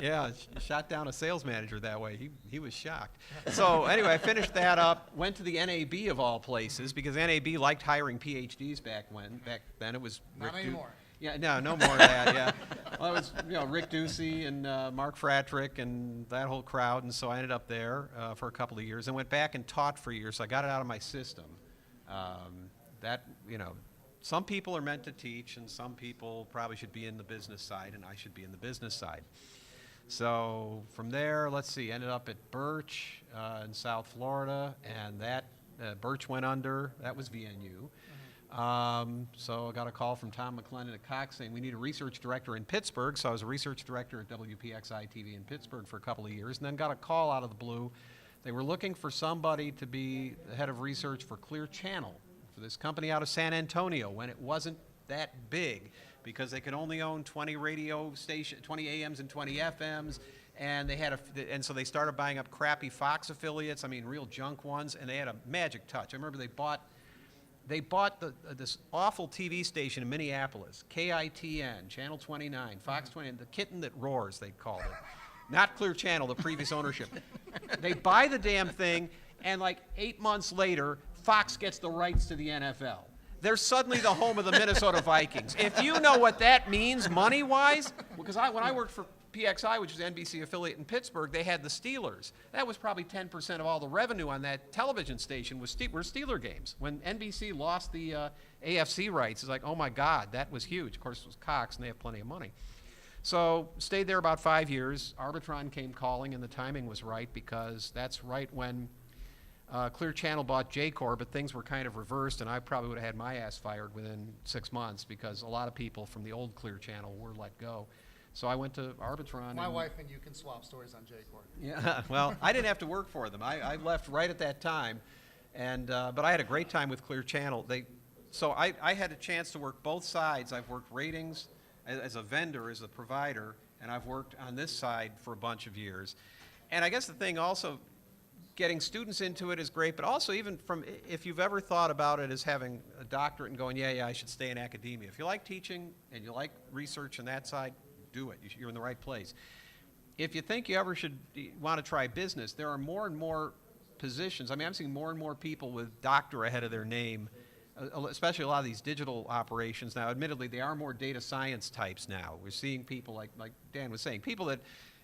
yeah, shot down a sales manager that way. He was shocked. So anyway, I finished that up, went to the NAB of all places, because NAB liked hiring PhDs back then. It was Not anymore. Yeah, no more of that, yeah. Well, it was, Rick Ducey and Mark Fratrick and that whole crowd, and so I ended up there for a couple of years and went back and taught for a year, so I got it out of my system. Some people are meant to teach, and some people probably should be in the business side, and I should be in the business side. So from there, ended up at Birch in South Florida, and that Birch went under. That was VNU. So I got a call from Tom McClellan at Cox saying we need a research director in Pittsburgh. So I was a research director at WPXI TV in Pittsburgh for a couple of years, and then got a call out of the blue. They were looking for somebody to be the head of research for Clear Channel for this company out of San Antonio when it wasn't that big because they could only own 20 radio station, 20 AMs and 20 FMs, and they had and so they started buying up crappy Fox affiliates. I mean, real junk ones, and they had a magic touch. I remember they bought this awful TV station in Minneapolis, KITN, Channel 29, Fox 29, the kitten that roars, they called it. Not Clear Channel, the previous ownership. They buy the damn thing, and like 8 months later, Fox gets the rights to the NFL. They're suddenly the home of the Minnesota Vikings. If you know what that means money-wise, because when I worked for PXI, which is an NBC affiliate in Pittsburgh, they had the Steelers. That was probably 10% of all the revenue on that television station were Steeler games. When NBC lost the AFC rights, it's like, oh my God, that was huge. Of course, it was Cox, and they have plenty of money. So stayed there about 5 years. Arbitron came calling, and the timing was right because that's right when Clear Channel bought J-Corp, but things were kind of reversed, and I probably would have had my ass fired within 6 months because a lot of people from the old Clear Channel were let go. So I went to Arbitron. My wife and you can swap stories on J-Corp. Yeah, well, I didn't have to work for them. I left right at that time, and but I had a great time with Clear Channel. So I had a chance to work both sides. I've worked ratings as a vendor, as a provider, and I've worked on this side for a bunch of years. And I guess the thing also, getting students into it is great, but also even from, if you've ever thought about it as having a doctorate and going, yeah, I should stay in academia. If you like teaching and you like research on that side, do it. You're in the right place. If you think you ever should want to try business, there are more and more positions. I mean, I'm seeing more and more people with doctor ahead of their name, especially a lot of these digital operations now. Admittedly, they are more data science types now. We're seeing people like Dan was saying, people that,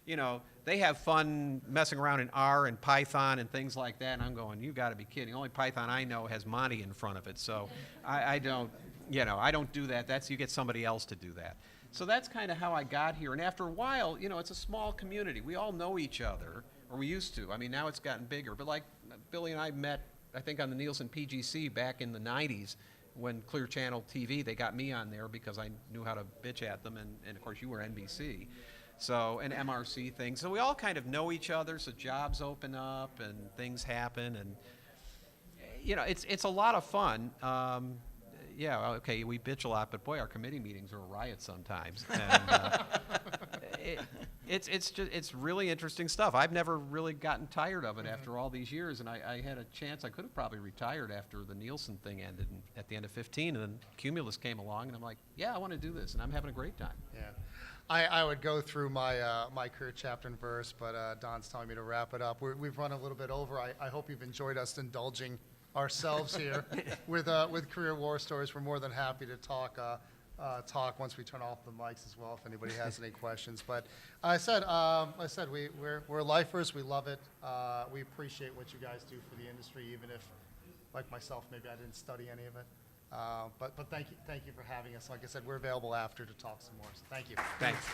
you know, they have fun messing around in R and Python and things like that, and I'm going, you got to be kidding. The only Python I know has Monty in front of it, so I don't, you know, I don't do that. You get somebody else to do that. So that's kind of how I got here, and after a while, you know, it's a small community. We all know each other, or we used to. I mean, now it's gotten bigger, but like Billy and I met, I think, on the Nielsen PGC back in the 90s when Clear Channel TV, they got me on there because I knew how to bitch at them, and of course you were NBC. So, and MRC things. So we all kind of know each other, so jobs open up and things happen, and you know, it's a lot of fun. Yeah, okay, we bitch a lot, but boy, our committee meetings are a riot sometimes. And, it's really interesting stuff. I've never really gotten tired of it after all these years, and I had a chance. I could have probably retired after the Nielsen thing ended at the end of 15, and then Cumulus came along, and I'm like, yeah, I want to do this, and I'm having a great time. Yeah. I would go through my my career chapter and verse, but Don's telling me to wrap it up. We've run a little bit over. I hope you've enjoyed us indulging ourselves here with career war stories. We're more than happy to talk once we turn off the mics as well if anybody has any questions. But I said we're lifers. We love it. We appreciate what you guys do for the industry, even if, like myself, maybe I didn't study any of it. But thank you for having us. Like I said, we're available after to talk some more. So thank you. Thanks.